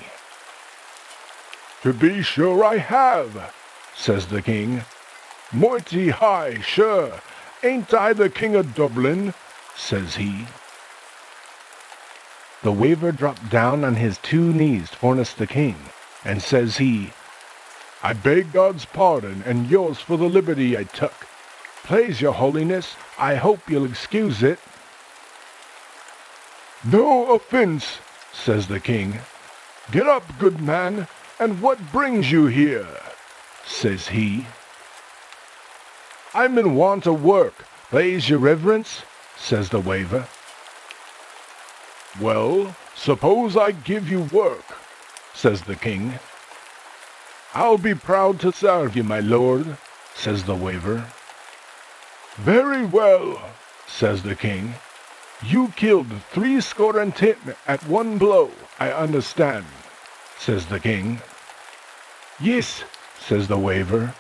"To be sure I have," says the king. "Mighty high, sure. Ain't I the king of Dublin?" says he. The waver dropped down on his 2 knees fornest the king, and says he, "I beg God's pardon and yours for the liberty I took. Please your holiness, I hope you'll excuse it." "No offence," says the king. "Get up, good man, and what brings you here?" says he. "I'm in want of work, please your reverence," says the waver. "Well, suppose I give you work," says the king. "I'll be proud to serve you, my lord," says the waver. "Very well," says the king. "You killed 70 at one blow, I understand," says the king. "Yes," says the waver.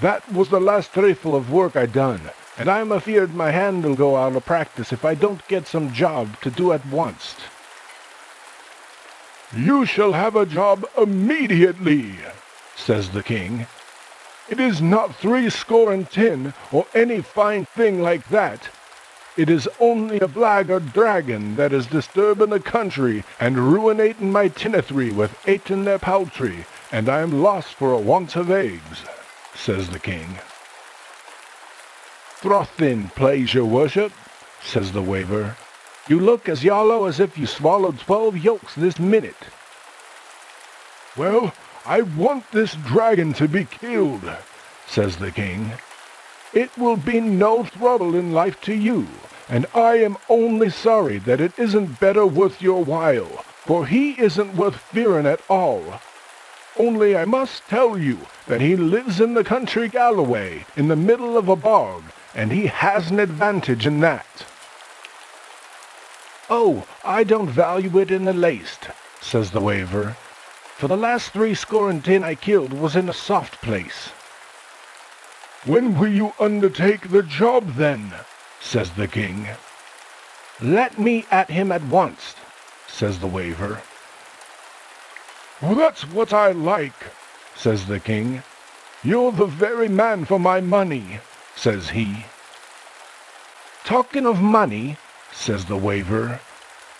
"That was the last trifle of work I done, and I'm afeard my hand'll go out of practice if I don't get some job to do at once." "You shall have a job immediately," says the king. "It is not 70 or any fine thing like that. It is only a blackguard dragon that is disturbing the country and ruinating my tenantry with eating their poultry, and I am lost for a want of eggs," says the king. "Troth then, please your worship," says the waver. "You look as yallow as if you swallowed 12 yolks this minute." "Well, I want this dragon to be killed," says the king. "It will be no trouble in life to you, and I am only sorry that it isn't better worth your while, for he isn't worth fearing at all. Only I must tell you that he lives in the country Galloway, in the middle of a bog, and he has an advantage in that." "Oh, I don't value it in the least," says the waver. "For the last 70 I killed was in a soft place." "When will you undertake the job, then?" says the king. "Let me at him at once," says the waver. "Well, that's what I like," says the king. "You're the very man for my money," says he. "Talking of money," says the waver,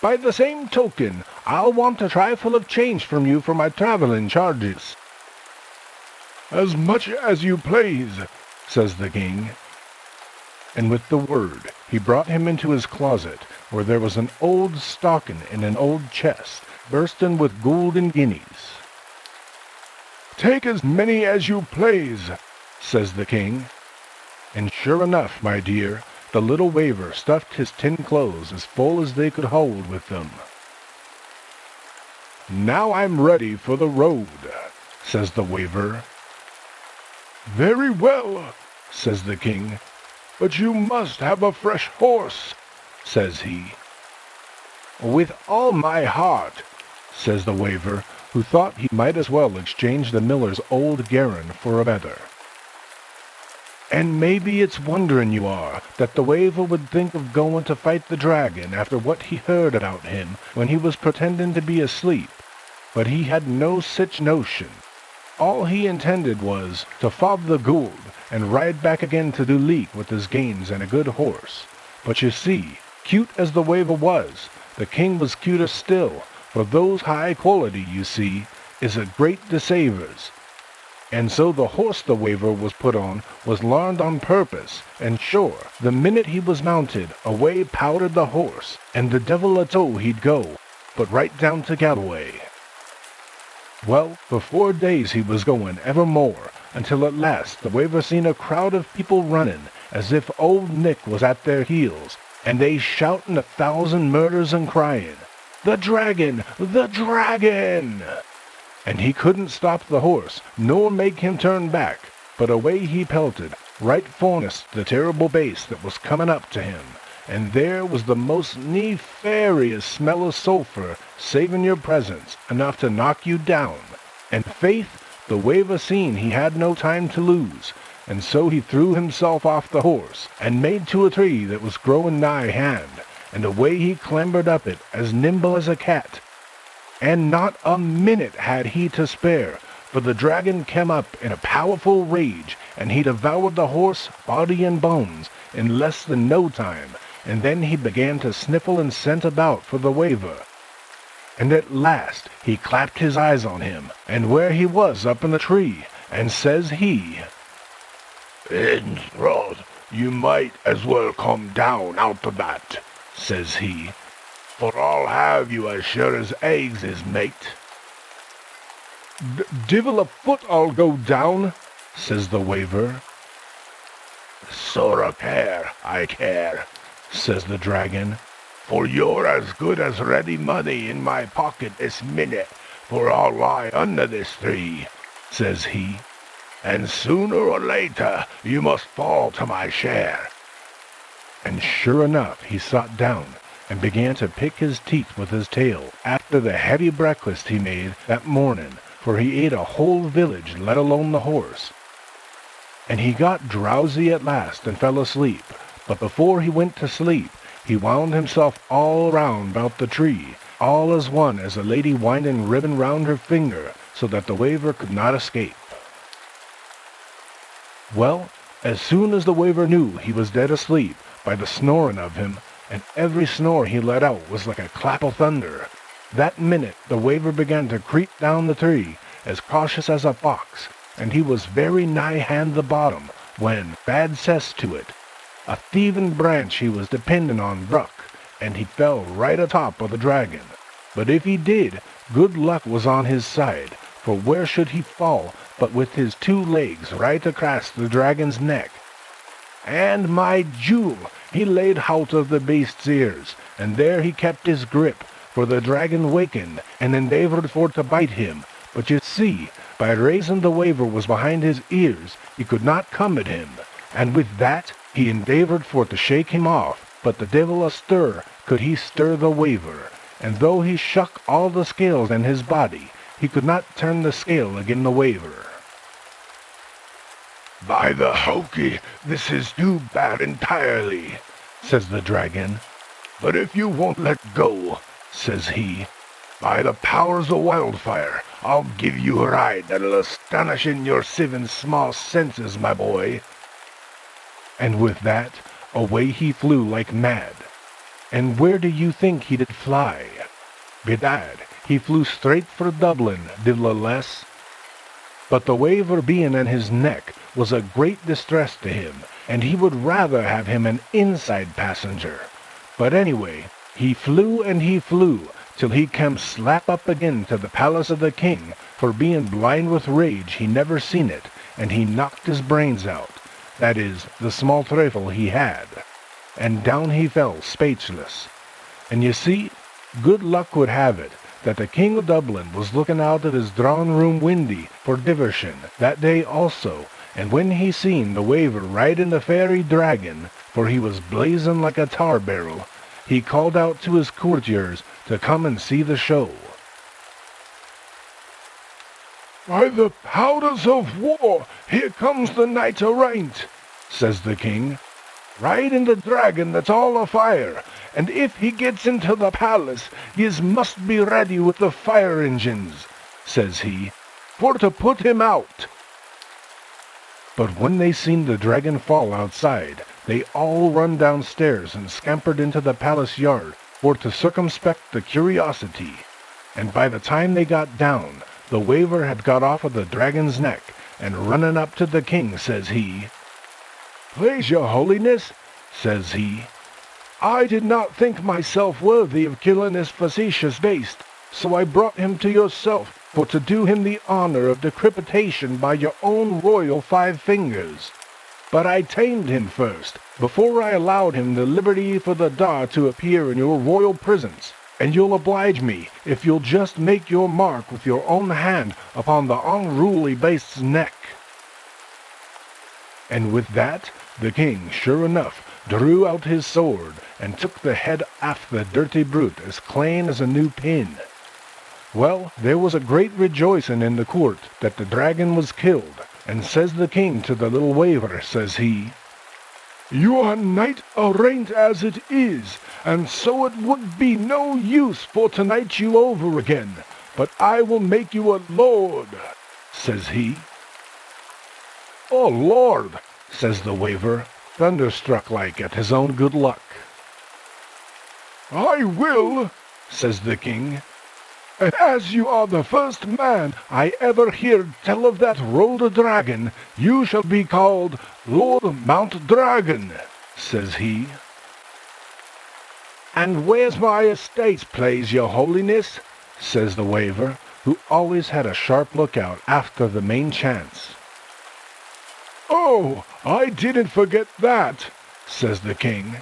"by the same token, I'll want a trifle of change from you for my travelling charges." "As much as you please," says the king. And with the word, he brought him into his closet, where there was an old stocking in an old chest, bursting with golden guineas. "Take as many as you please," says the king. And sure enough, my dear, the little waver stuffed his tin clothes as full as they could hold with them. "Now I'm ready for the road," says the waver. "Very well," says the king, "but you must have a fresh horse," says he. "With all my heart," says the waver, who thought he might as well exchange the miller's old garron for a better. And maybe it's wondering you are that the waver would think of going to fight the dragon after what he heard about him when he was pretending to be asleep, but he had no such notion. All he intended was to fob the gold and ride back again to Duleek with his gains and a good horse. But you see, cute as the waver was, the king was cuter still, for those high quality, you see, is a great deceivers. And so the horse the waver was put on was larned on purpose, and sure, the minute he was mounted, away powdered the horse, and the devil a toe he'd go, but right down to Galloway. Well, for 4 days he was going evermore, until at last the waver seen a crowd of people running, as if old Nick was at their heels, and they shouting 1,000 murders and crying, "The dragon! The dragon!" And he couldn't stop the horse, nor make him turn back, but away he pelted, right fornest the terrible baste that was coming up to him, and there was the most nefarious smell of sulphur, saving your presence, enough to knock you down. And faith, the waver seen he had no time to lose, and so he threw himself off the horse, and made to a tree that was growing nigh hand, and away he clambered up it, as nimble as a cat. And not a minute had he to spare, for the dragon came up in a powerful rage, and he devoured the horse, body and bones, in less than no time, and then he began to sniffle and scent about for the waver. And at last he clapped his eyes on him, and where he was up in the tree, and says he, "In troth, you might as well come down out of that," says he, "for I'll have you as sure as eggs is mate." "Divil a foot I'll go down," says the waver. "Sorra care, I care," says the dragon, "for you're as good as ready money in my pocket this minute, for I'll lie under this tree," says he, "and sooner or later you must fall to my share." And sure enough he sat down, and began to pick his teeth with his tail, after the heavy breakfast he made that morning, for he ate a whole village, let alone the horse. And he got drowsy at last, and fell asleep, but before he went to sleep, he wound himself all round about the tree, all as one as a lady winding ribbon round her finger, so that the waver could not escape. Well, as soon as the waver knew he was dead asleep, by the snoring of him, and every snore he let out was like a clap of thunder, that minute the waver began to creep down the tree, as cautious as a fox, and he was very nigh hand the bottom, when, bad cess to it, a thieving branch he was depending on bruck, and he fell right atop of the dragon. But if he did, good luck was on his side, for where should he fall but with his 2 legs right across the dragon's neck? And my jewel, he laid hout of the beast's ears, and there he kept his grip, for the dragon wakened, and endeavoured for to bite him. But you see, by raising the waver was behind his ears, he could not come at him, and with that he endeavoured for to shake him off, but the devil a stir could he stir the waver, and though he shook all the scales in his body, he could not turn the scale agin the waver. "By the hokey, this is too bad entirely," says the dragon, "but if you won't let go," says he, "by the powers of wildfire, I'll give you a ride that'll astonish in your 7 small senses, my boy." And with that, away he flew like mad. And where do you think he did fly? Bedad, he flew straight for Dublin, divil a less. But the waver being in his neck was a great distress to him, and he would rather have him an inside passenger. But anyway, he flew and he flew, till he came slap up again to the palace of the king, for being blind with rage he never seen it, and he knocked his brains out, that is, the small trifle he had, and down he fell speechless. And you see, good luck would have it, that the King of Dublin was looking out at his drawing-room windy for diversion that day also, and when he seen the waver riding the fairy dragon, for he was blazing like a tar barrel, he called out to his courtiers to come and see the show. "By the powders of war, here comes the knight errant," says the king, "riding the dragon that's all afire, and if he gets into the palace, yez must be ready with the fire engines," says he, "for to put him out." But when they seen the dragon fall outside, they all run downstairs and scampered into the palace yard for to circumspect the curiosity, and by the time they got down, the waver had got off of the dragon's neck, and running up to the king, says he, "Please your holiness," says he, "I did not think myself worthy of killing this facetious beast, so I brought him to yourself, for to do him the honor of decapitation by your own royal 5 fingers. But I tamed him first, before I allowed him the liberty for the dar to appear in your royal presence, and you'll oblige me if you'll just make your mark with your own hand upon the unruly beast's neck." And with that, the king, sure enough, drew out his sword, and took the head aff the dirty brute as clean as a new pin. Well, there was a great rejoicing in the court that the dragon was killed, And says the king to the little waver, says he, "Your night arranged as it is, and so it would be no use for to knight you over again, but I will make you a lord," says he. "Oh, Lord," says the waver, thunderstruck like at his own good luck. "I will," says the king, "and as you are the first man I ever heard tell of that rode a dragon, you shall be called Lord Mount Dragon," says he. "And where's my estate, plaze your holiness?" says the waver, who always had a sharp lookout after the main chance. "Oh, I didn't forget that," says the king.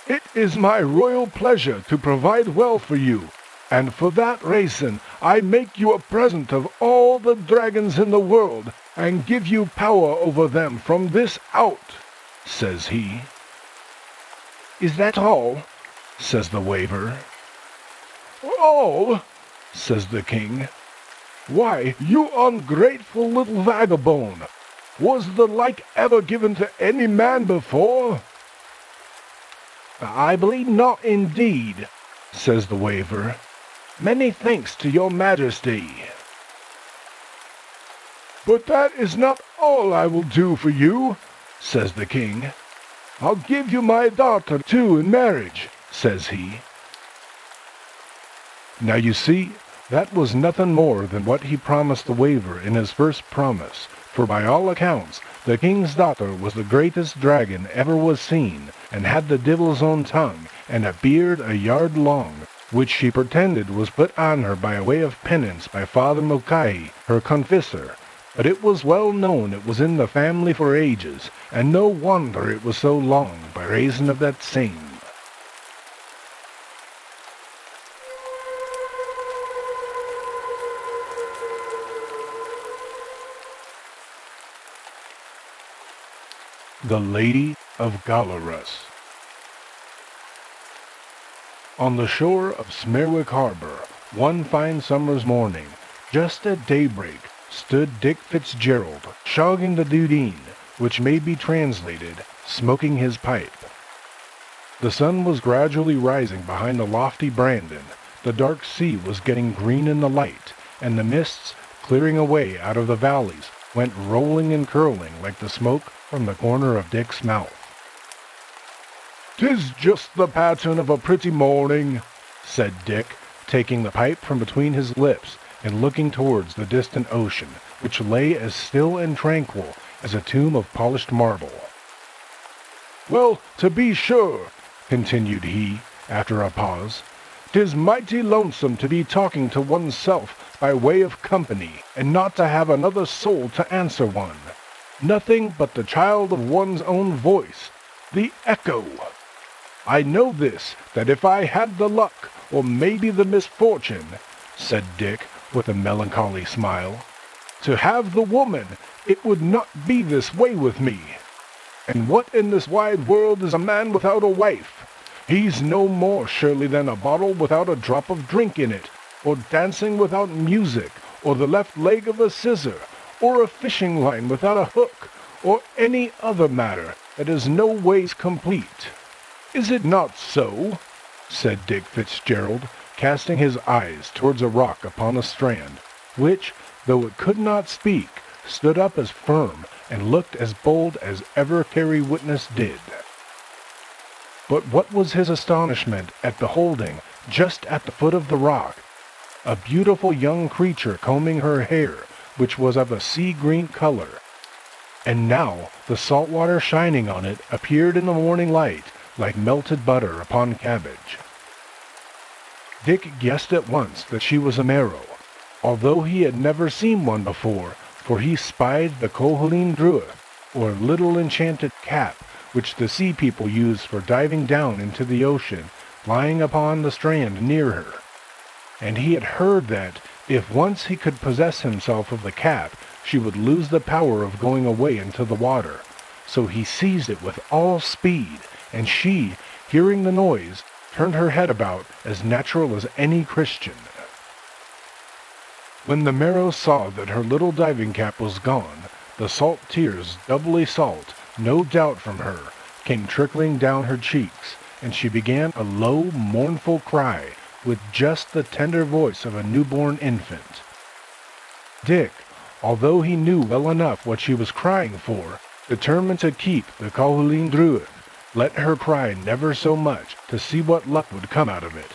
"It is my royal pleasure to provide well for you, and for that reason I make you a present of all the dragons in the world, and give you power over them from this out," says he. "Is that all?" says the waver. "All?" says the king. "Why, you ungrateful little vagabond! Was the like ever given to any man before?" "I believe not indeed," says the waver. "Many thanks to your majesty." "But that is not all I will do for you," says the king. "I'll give you my daughter too in marriage," says he. Now you see, that was nothing more than what he promised the waver in his first promise, for by all accounts the king's daughter was the greatest dragon ever was seen, and had the devil's own tongue, and a beard a yard long, which she pretended was put on her by way of penance by Father Mokai, her confessor. But it was well known it was in the family for ages, and no wonder it was so long, by reason of that same. The Lady of Gollerus. On the shore of Smerwick Harbor, one fine summer's morning, just at daybreak, stood Dick Fitzgerald, shogging the dudeen, which may be translated, smoking his pipe. The sun was gradually rising behind the lofty Brandon, the dark sea was getting green in the light, and the mists, clearing away out of the valleys, went rolling and curling like the smoke from the corner of Dick's mouth. "'Tis just the pattern of a pretty morning," said Dick, taking the pipe from between his lips and looking towards the distant ocean, which lay as still and tranquil as a tomb of polished marble. "Well, to be sure," continued he, after a pause, "'tis mighty lonesome to be talking to oneself by way of company, and not to have another soul to answer one. Nothing but the child of one's own voice, the echo. I know this, that if I had the luck, or maybe the misfortune," said Dick, with a melancholy smile, "to have the woman, it would not be this way with me. And what in this wide world is a man without a wife? He's no more surely than a bottle without a drop of drink in it, or dancing without music, or the left leg of a scissor, or a fishing line without a hook, or any other matter that is no ways complete. Is it not so?" said Dick Fitzgerald, casting his eyes towards a rock upon a strand, which, though it could not speak, stood up as firm and looked as bold as ever Carrie Witness did. But what was his astonishment at beholding, just at the foot of the rock, a beautiful young creature combing her hair, which was of a sea-green color, and now the salt water shining on it appeared in the morning light like melted butter upon cabbage. Dick guessed at once that she was a merrow, although he had never seen one before, for he spied the Cohaleen Druith, or little enchanted cap, which the sea people use for diving down into the ocean, lying upon the strand near her. And he had heard that, if once he could possess himself of the cap, she would lose the power of going away into the water. So he seized it with all speed, and she, hearing the noise, turned her head about as natural as any Christian. When the Merrow saw that her little diving cap was gone, The salt tears, doubly salt, no doubt from her, came trickling down her cheeks, and she began a low, mournful cry, with just the tender voice of a newborn infant. Dick, although he knew well enough what she was crying for, determined to keep the Colleen Druid, let her cry never so much to see what luck would come out of it.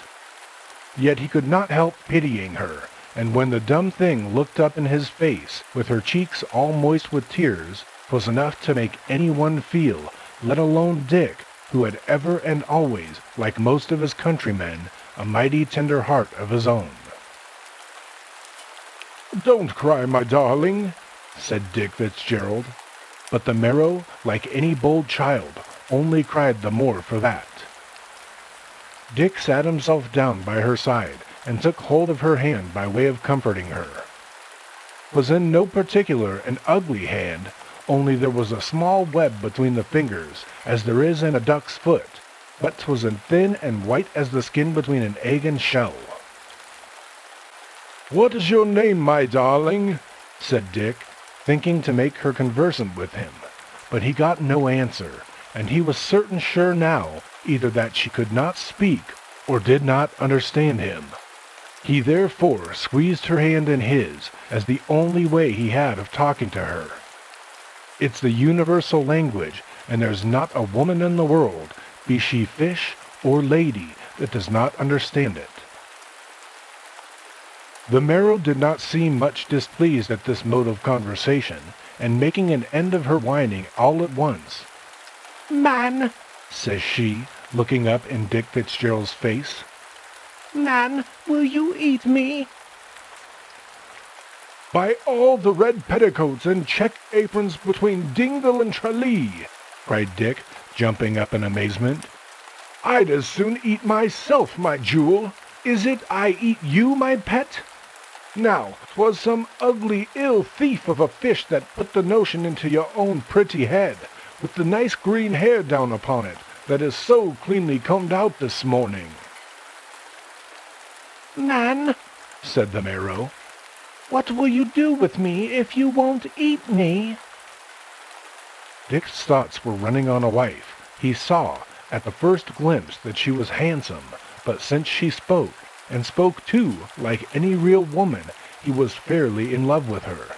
Yet he could not help pitying her, and when the dumb thing looked up in his face, with her cheeks all moist with tears, 'twas enough to make anyone feel, let alone Dick, who had ever and always, like most of his countrymen, a mighty tender heart of his own. "Don't cry, my darling," said Dick Fitzgerald. But the Merrow, like any bold child, only cried the more for that. Dick sat himself down by her side, and took hold of her hand by way of comforting her. 'Twas in no particular an ugly hand, only there was a small web between the fingers, as there is in a duck's foot, but 'twas as thin and white as the skin between an egg and shell. "What is your name, my darling?" said Dick, thinking to make her conversant with him, but he got no answer, and he was certain sure now, either that she could not speak, or did not understand him. He therefore squeezed her hand in his, as the only way he had of talking to her. It's the universal language, and there's not a woman in the world, be she fish or lady, that does not understand it. The Merrow did not seem much displeased at this mode of conversation, and making an end of her whining all at once, "Man," says she, looking up in Dick Fitzgerald's face, "Man, will you eat me?" "By all the red petticoats and check aprons between Dingle and Tralee," cried Dick, jumping up in amazement, "I'd as soon eat myself, my jewel. Is it I eat you, my pet? Now, 'twas some ugly, ill thief of a fish that put the notion into your own pretty head, with the nice green hair down upon it, that is so cleanly combed out this morning." "Man," said the Merrow, "what will you do with me if you won't eat me?" Dick's thoughts were running on a wife. He saw, at the first glimpse, that she was handsome, but since she spoke, and spoke too, like any real woman, he was fairly in love with her.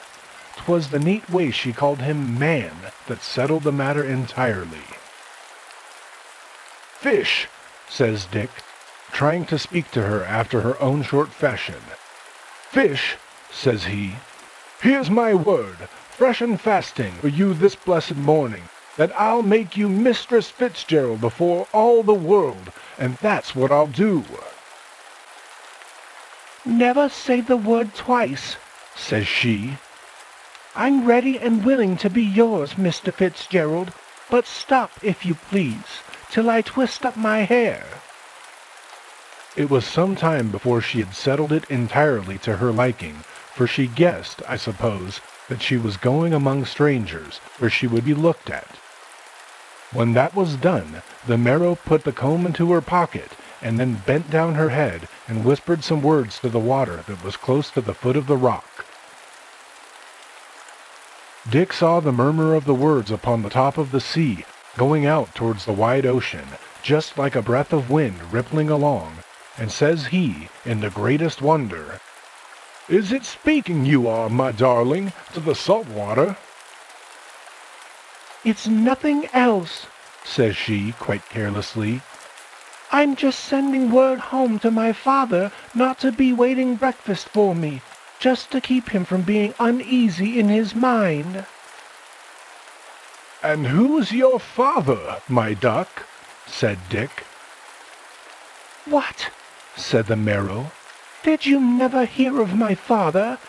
'Twas the neat way she called him man that settled the matter entirely. "Fish," says Dick, trying to speak to her after her own short fashion. "Fish," says he, "here's my word, fresh and fasting, for you this blessed morning, that I'll make you Mistress Fitzgerald before all the world, and that's what I'll do." "Never say the word twice," says she. "I'm ready and willing to be yours, Mr. Fitzgerald, but stop, if you please, till I twist up my hair." It was some time before she had settled it entirely to her liking, for she guessed, I suppose, that she was going among strangers, where she would be looked at. When that was done, the Merrow put the comb into her pocket, and then bent down her head and whispered some words to the water that was close to the foot of the rock. Dick saw the murmur of the words upon the top of the sea, going out towards the wide ocean, just like a breath of wind rippling along, and says he, in the greatest wonder, "Is it speaking you are, my darling, to the salt water?" "It's nothing else," says she, quite carelessly. "I'm just sending word home to my father not to be waiting breakfast for me, just to keep him from being uneasy in his mind." "And who's your father, my duck?" said Dick. "What?" said the Merrow. "Did you never hear of my father?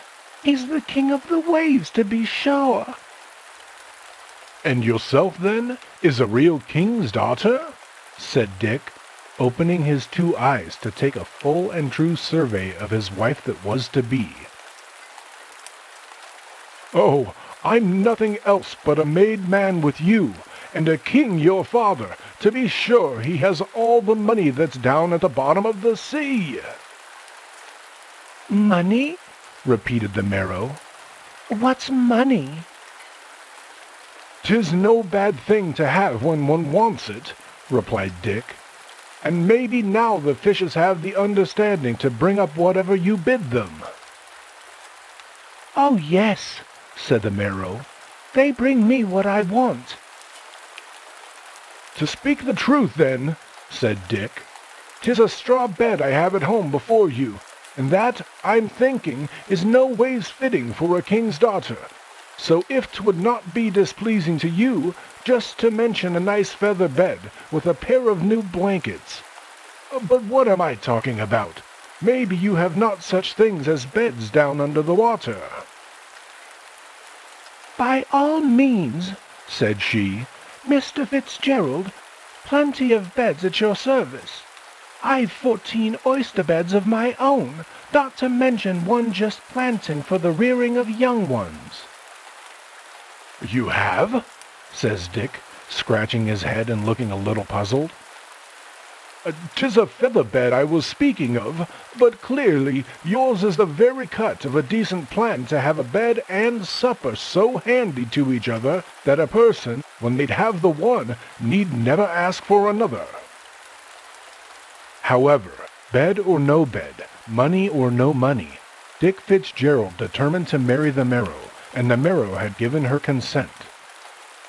He's the king of the waves, to be sure." "And yourself, then, is a real king's daughter?" said Dick, opening his two eyes to take a full and true survey of his wife that was to be. "Oh, I'm nothing else but a made man with you, and a king your father. To be sure, he has all the money that's down at the bottom of the sea." "Money?" repeated the Merrow. "What's money?" "'Tis no bad thing to have when one wants it," replied Dick. "And maybe now the fishes have the understanding to bring up whatever you bid them." "Oh, yes," said the Merrow. "They bring me what I want." "To speak the truth, then," said Dick, "'tis a straw bed I have at home before you, and that, I'm thinking, is no ways fitting for a king's daughter. So if 'twould not be displeasing to you, just to mention a nice feather bed with a pair of new blankets. But what am I talking about? Maybe you have not such things as beds down under the water." "By all means," said she, "Mr. Fitzgerald, plenty of beds at your service. I've 14 oyster beds of my own, not to mention one just planting for the rearing of young ones." "You have?" says Dick, scratching his head and looking a little puzzled. "'Tis a feather bed I was speaking of, but clearly yours is the very cut of a decent plan to have a bed and supper so handy to each other that a person, when they'd have the one, need never ask for another." However, bed or no bed, money or no money, Dick Fitzgerald determined to marry the Merrow, and the Merrow had given her consent.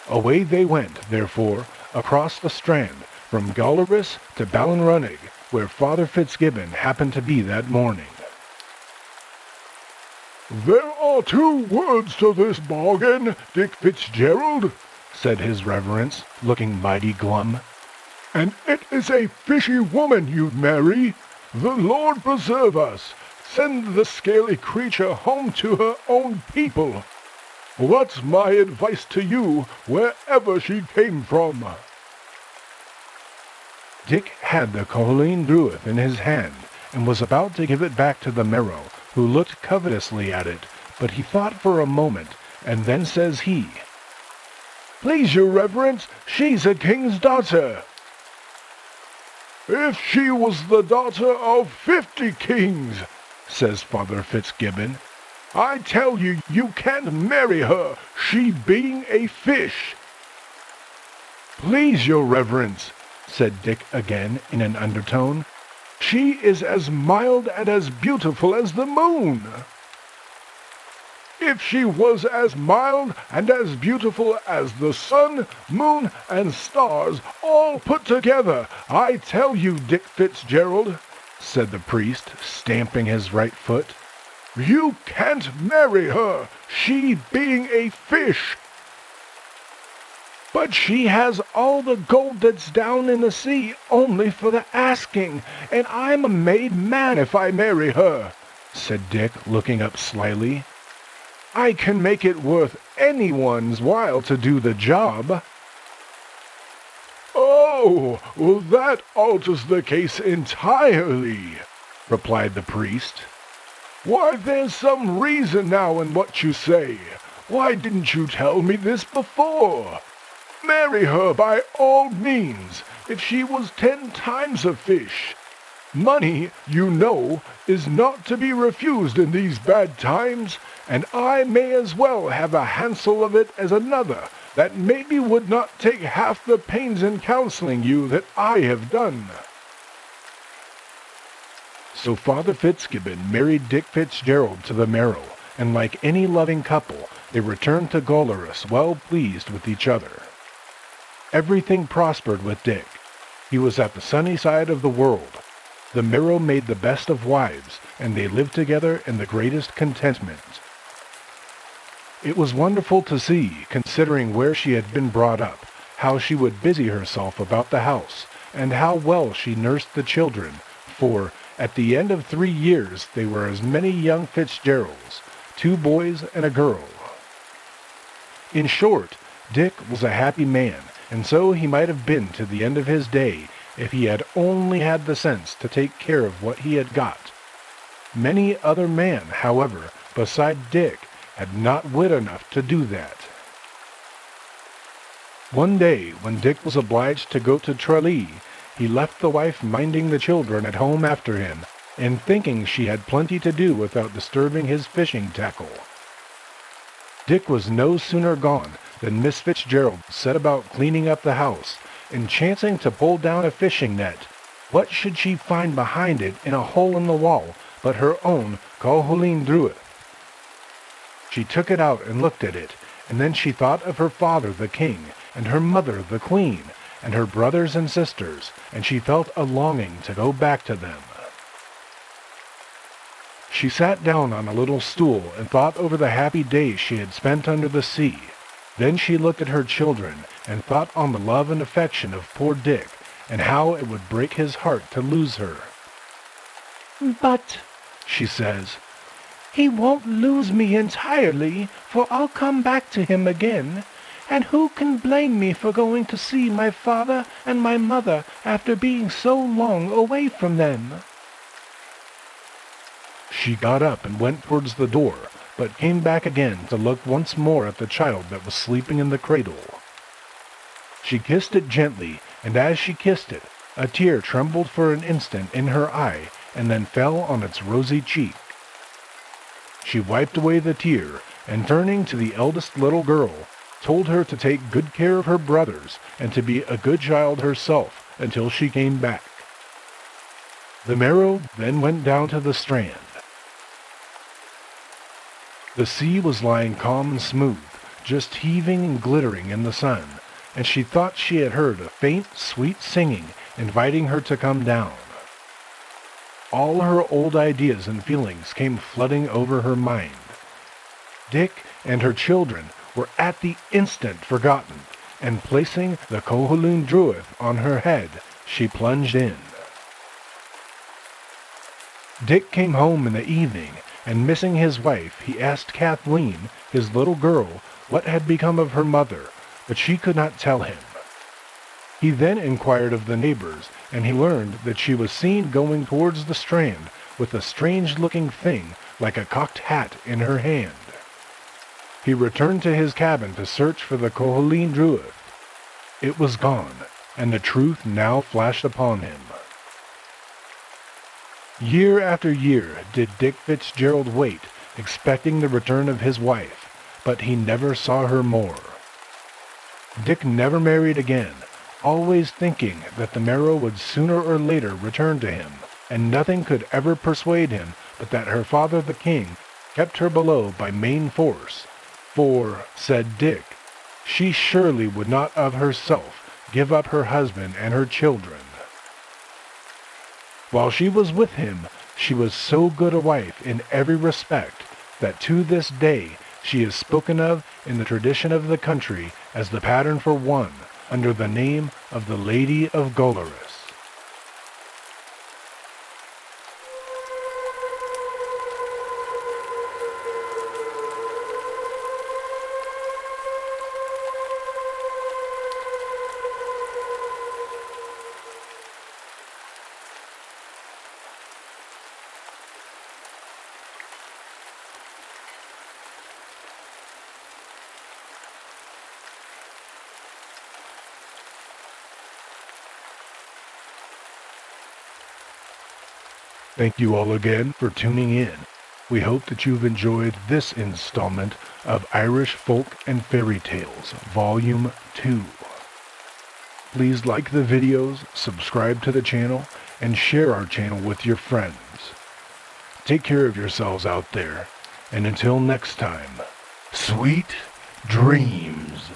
Away they went, therefore, across the strand, from Gollerus to Ballinrunnig, where Father Fitzgibbon happened to be that morning. "There are 2 words to this bargain, Dick Fitzgerald," said his reverence, looking mighty glum. "And it is a fishy woman you'd marry. The Lord preserve us! Send the scaly creature home to her own people. What's my advice to you, wherever she came from?" Dick had the Colleen Druith in his hand, and was about to give it back to the Merrow, who looked covetously at it, but he thought for a moment, and then says he, "Please your reverence, she's a king's daughter." "If she was the daughter of 50 kings," says Father Fitzgibbon, "I tell you, you can't marry her, she being a fish." "Please your reverence," said Dick again in an undertone, "she is as mild and as beautiful as the moon." "If she was as mild and as beautiful as the sun, moon, and stars all put together, I tell you, Dick Fitzgerald," said the priest, stamping his right foot, "you can't marry her, she being a fish." "But she has all the gold that's down in the sea only for the asking, and I'm a made man if I marry her," said Dick, looking up slyly. "I can make it worth anyone's while to do the job." "Oh, well, that alters the case entirely," replied the priest. "Why, there's some reason now in what you say. Why didn't you tell me this before? Marry her by all means, if she was 10 times a fish. Money, you know, is not to be refused in these bad times, and I may as well have a handsel of it as another that maybe would not take half the pains in counseling you that I have done." So Father Fitzgibbon married Dick Fitzgerald to the Merrow, and like any loving couple, they returned to Gollerus well pleased with each other. Everything prospered with Dick. He was at the sunny side of the world. The Merrow made the best of wives, and they lived together in the greatest contentment. It was wonderful to see, considering where she had been brought up, how she would busy herself about the house, and how well she nursed the children, for, at the end of 3 years, they were as many young Fitzgeralds, 2 boys and a girl. In short, Dick was a happy man, and so he might have been to the end of his day if he had only had the sense to take care of what he had got. Many other men, however, beside Dick, had not wit enough to do that. One day, when Dick was obliged to go to Tralee, he left the wife minding the children at home after him, and thinking she had plenty to do without disturbing his fishing tackle. Dick was no sooner gone Then Miss Fitzgerald set about cleaning up the house and chancing to pull down a fishing net. What should she find behind it in a hole in the wall but her own Colleen Druith? She took it out and looked at it, and then she thought of her father the king, and her mother the queen, and her brothers and sisters, and she felt a longing to go back to them. She sat down on a little stool and thought over the happy days she had spent under the sea. Then she looked at her children and thought on the love and affection of poor Dick, and how it would break his heart to lose her. "But," she says, "he won't lose me entirely, for I'll come back to him again, and who can blame me for going to see my father and my mother after being so long away from them?" She got up and went towards the door, but came back again to look once more at the child that was sleeping in the cradle. She kissed it gently, and as she kissed it, a tear trembled for an instant in her eye and then fell on its rosy cheek. She wiped away the tear, and turning to the eldest little girl, told her to take good care of her brothers and to be a good child herself until she came back. The Merrow then went down to the strand. The sea was lying calm and smooth, just heaving and glittering in the sun, and she thought she had heard a faint, sweet singing inviting her to come down. All her old ideas and feelings came flooding over her mind. Dick and her children were at the instant forgotten, and placing the Colleen Druith on her head, she plunged in. Dick came home in the evening, and missing his wife, he asked Kathleen, his little girl, what had become of her mother, but she could not tell him. He then inquired of the neighbors, and he learned that she was seen going towards the strand with a strange-looking thing like a cocked hat in her hand. He returned to his cabin to search for the Colleen Druith. It was gone, and the truth now flashed upon him. Year after year did Dick Fitzgerald wait, expecting the return of his wife, but he never saw her more. Dick never married again, always thinking that the Merrow would sooner or later return to him, and nothing could ever persuade him but that her father the king kept her below by main force, for, said Dick, she surely would not of herself give up her husband and her children. While she was with him, she was so good a wife in every respect that to this day she is spoken of in the tradition of the country as the pattern for one, under the name of the Lady of Gollerus. Thank you all again for tuning in. We hope that you've enjoyed this installment of Irish Folk and Fairy Tales, Volume 2. Please like the videos, subscribe to the channel, and share our channel with your friends. Take care of yourselves out there, and until next time, sweet dreams.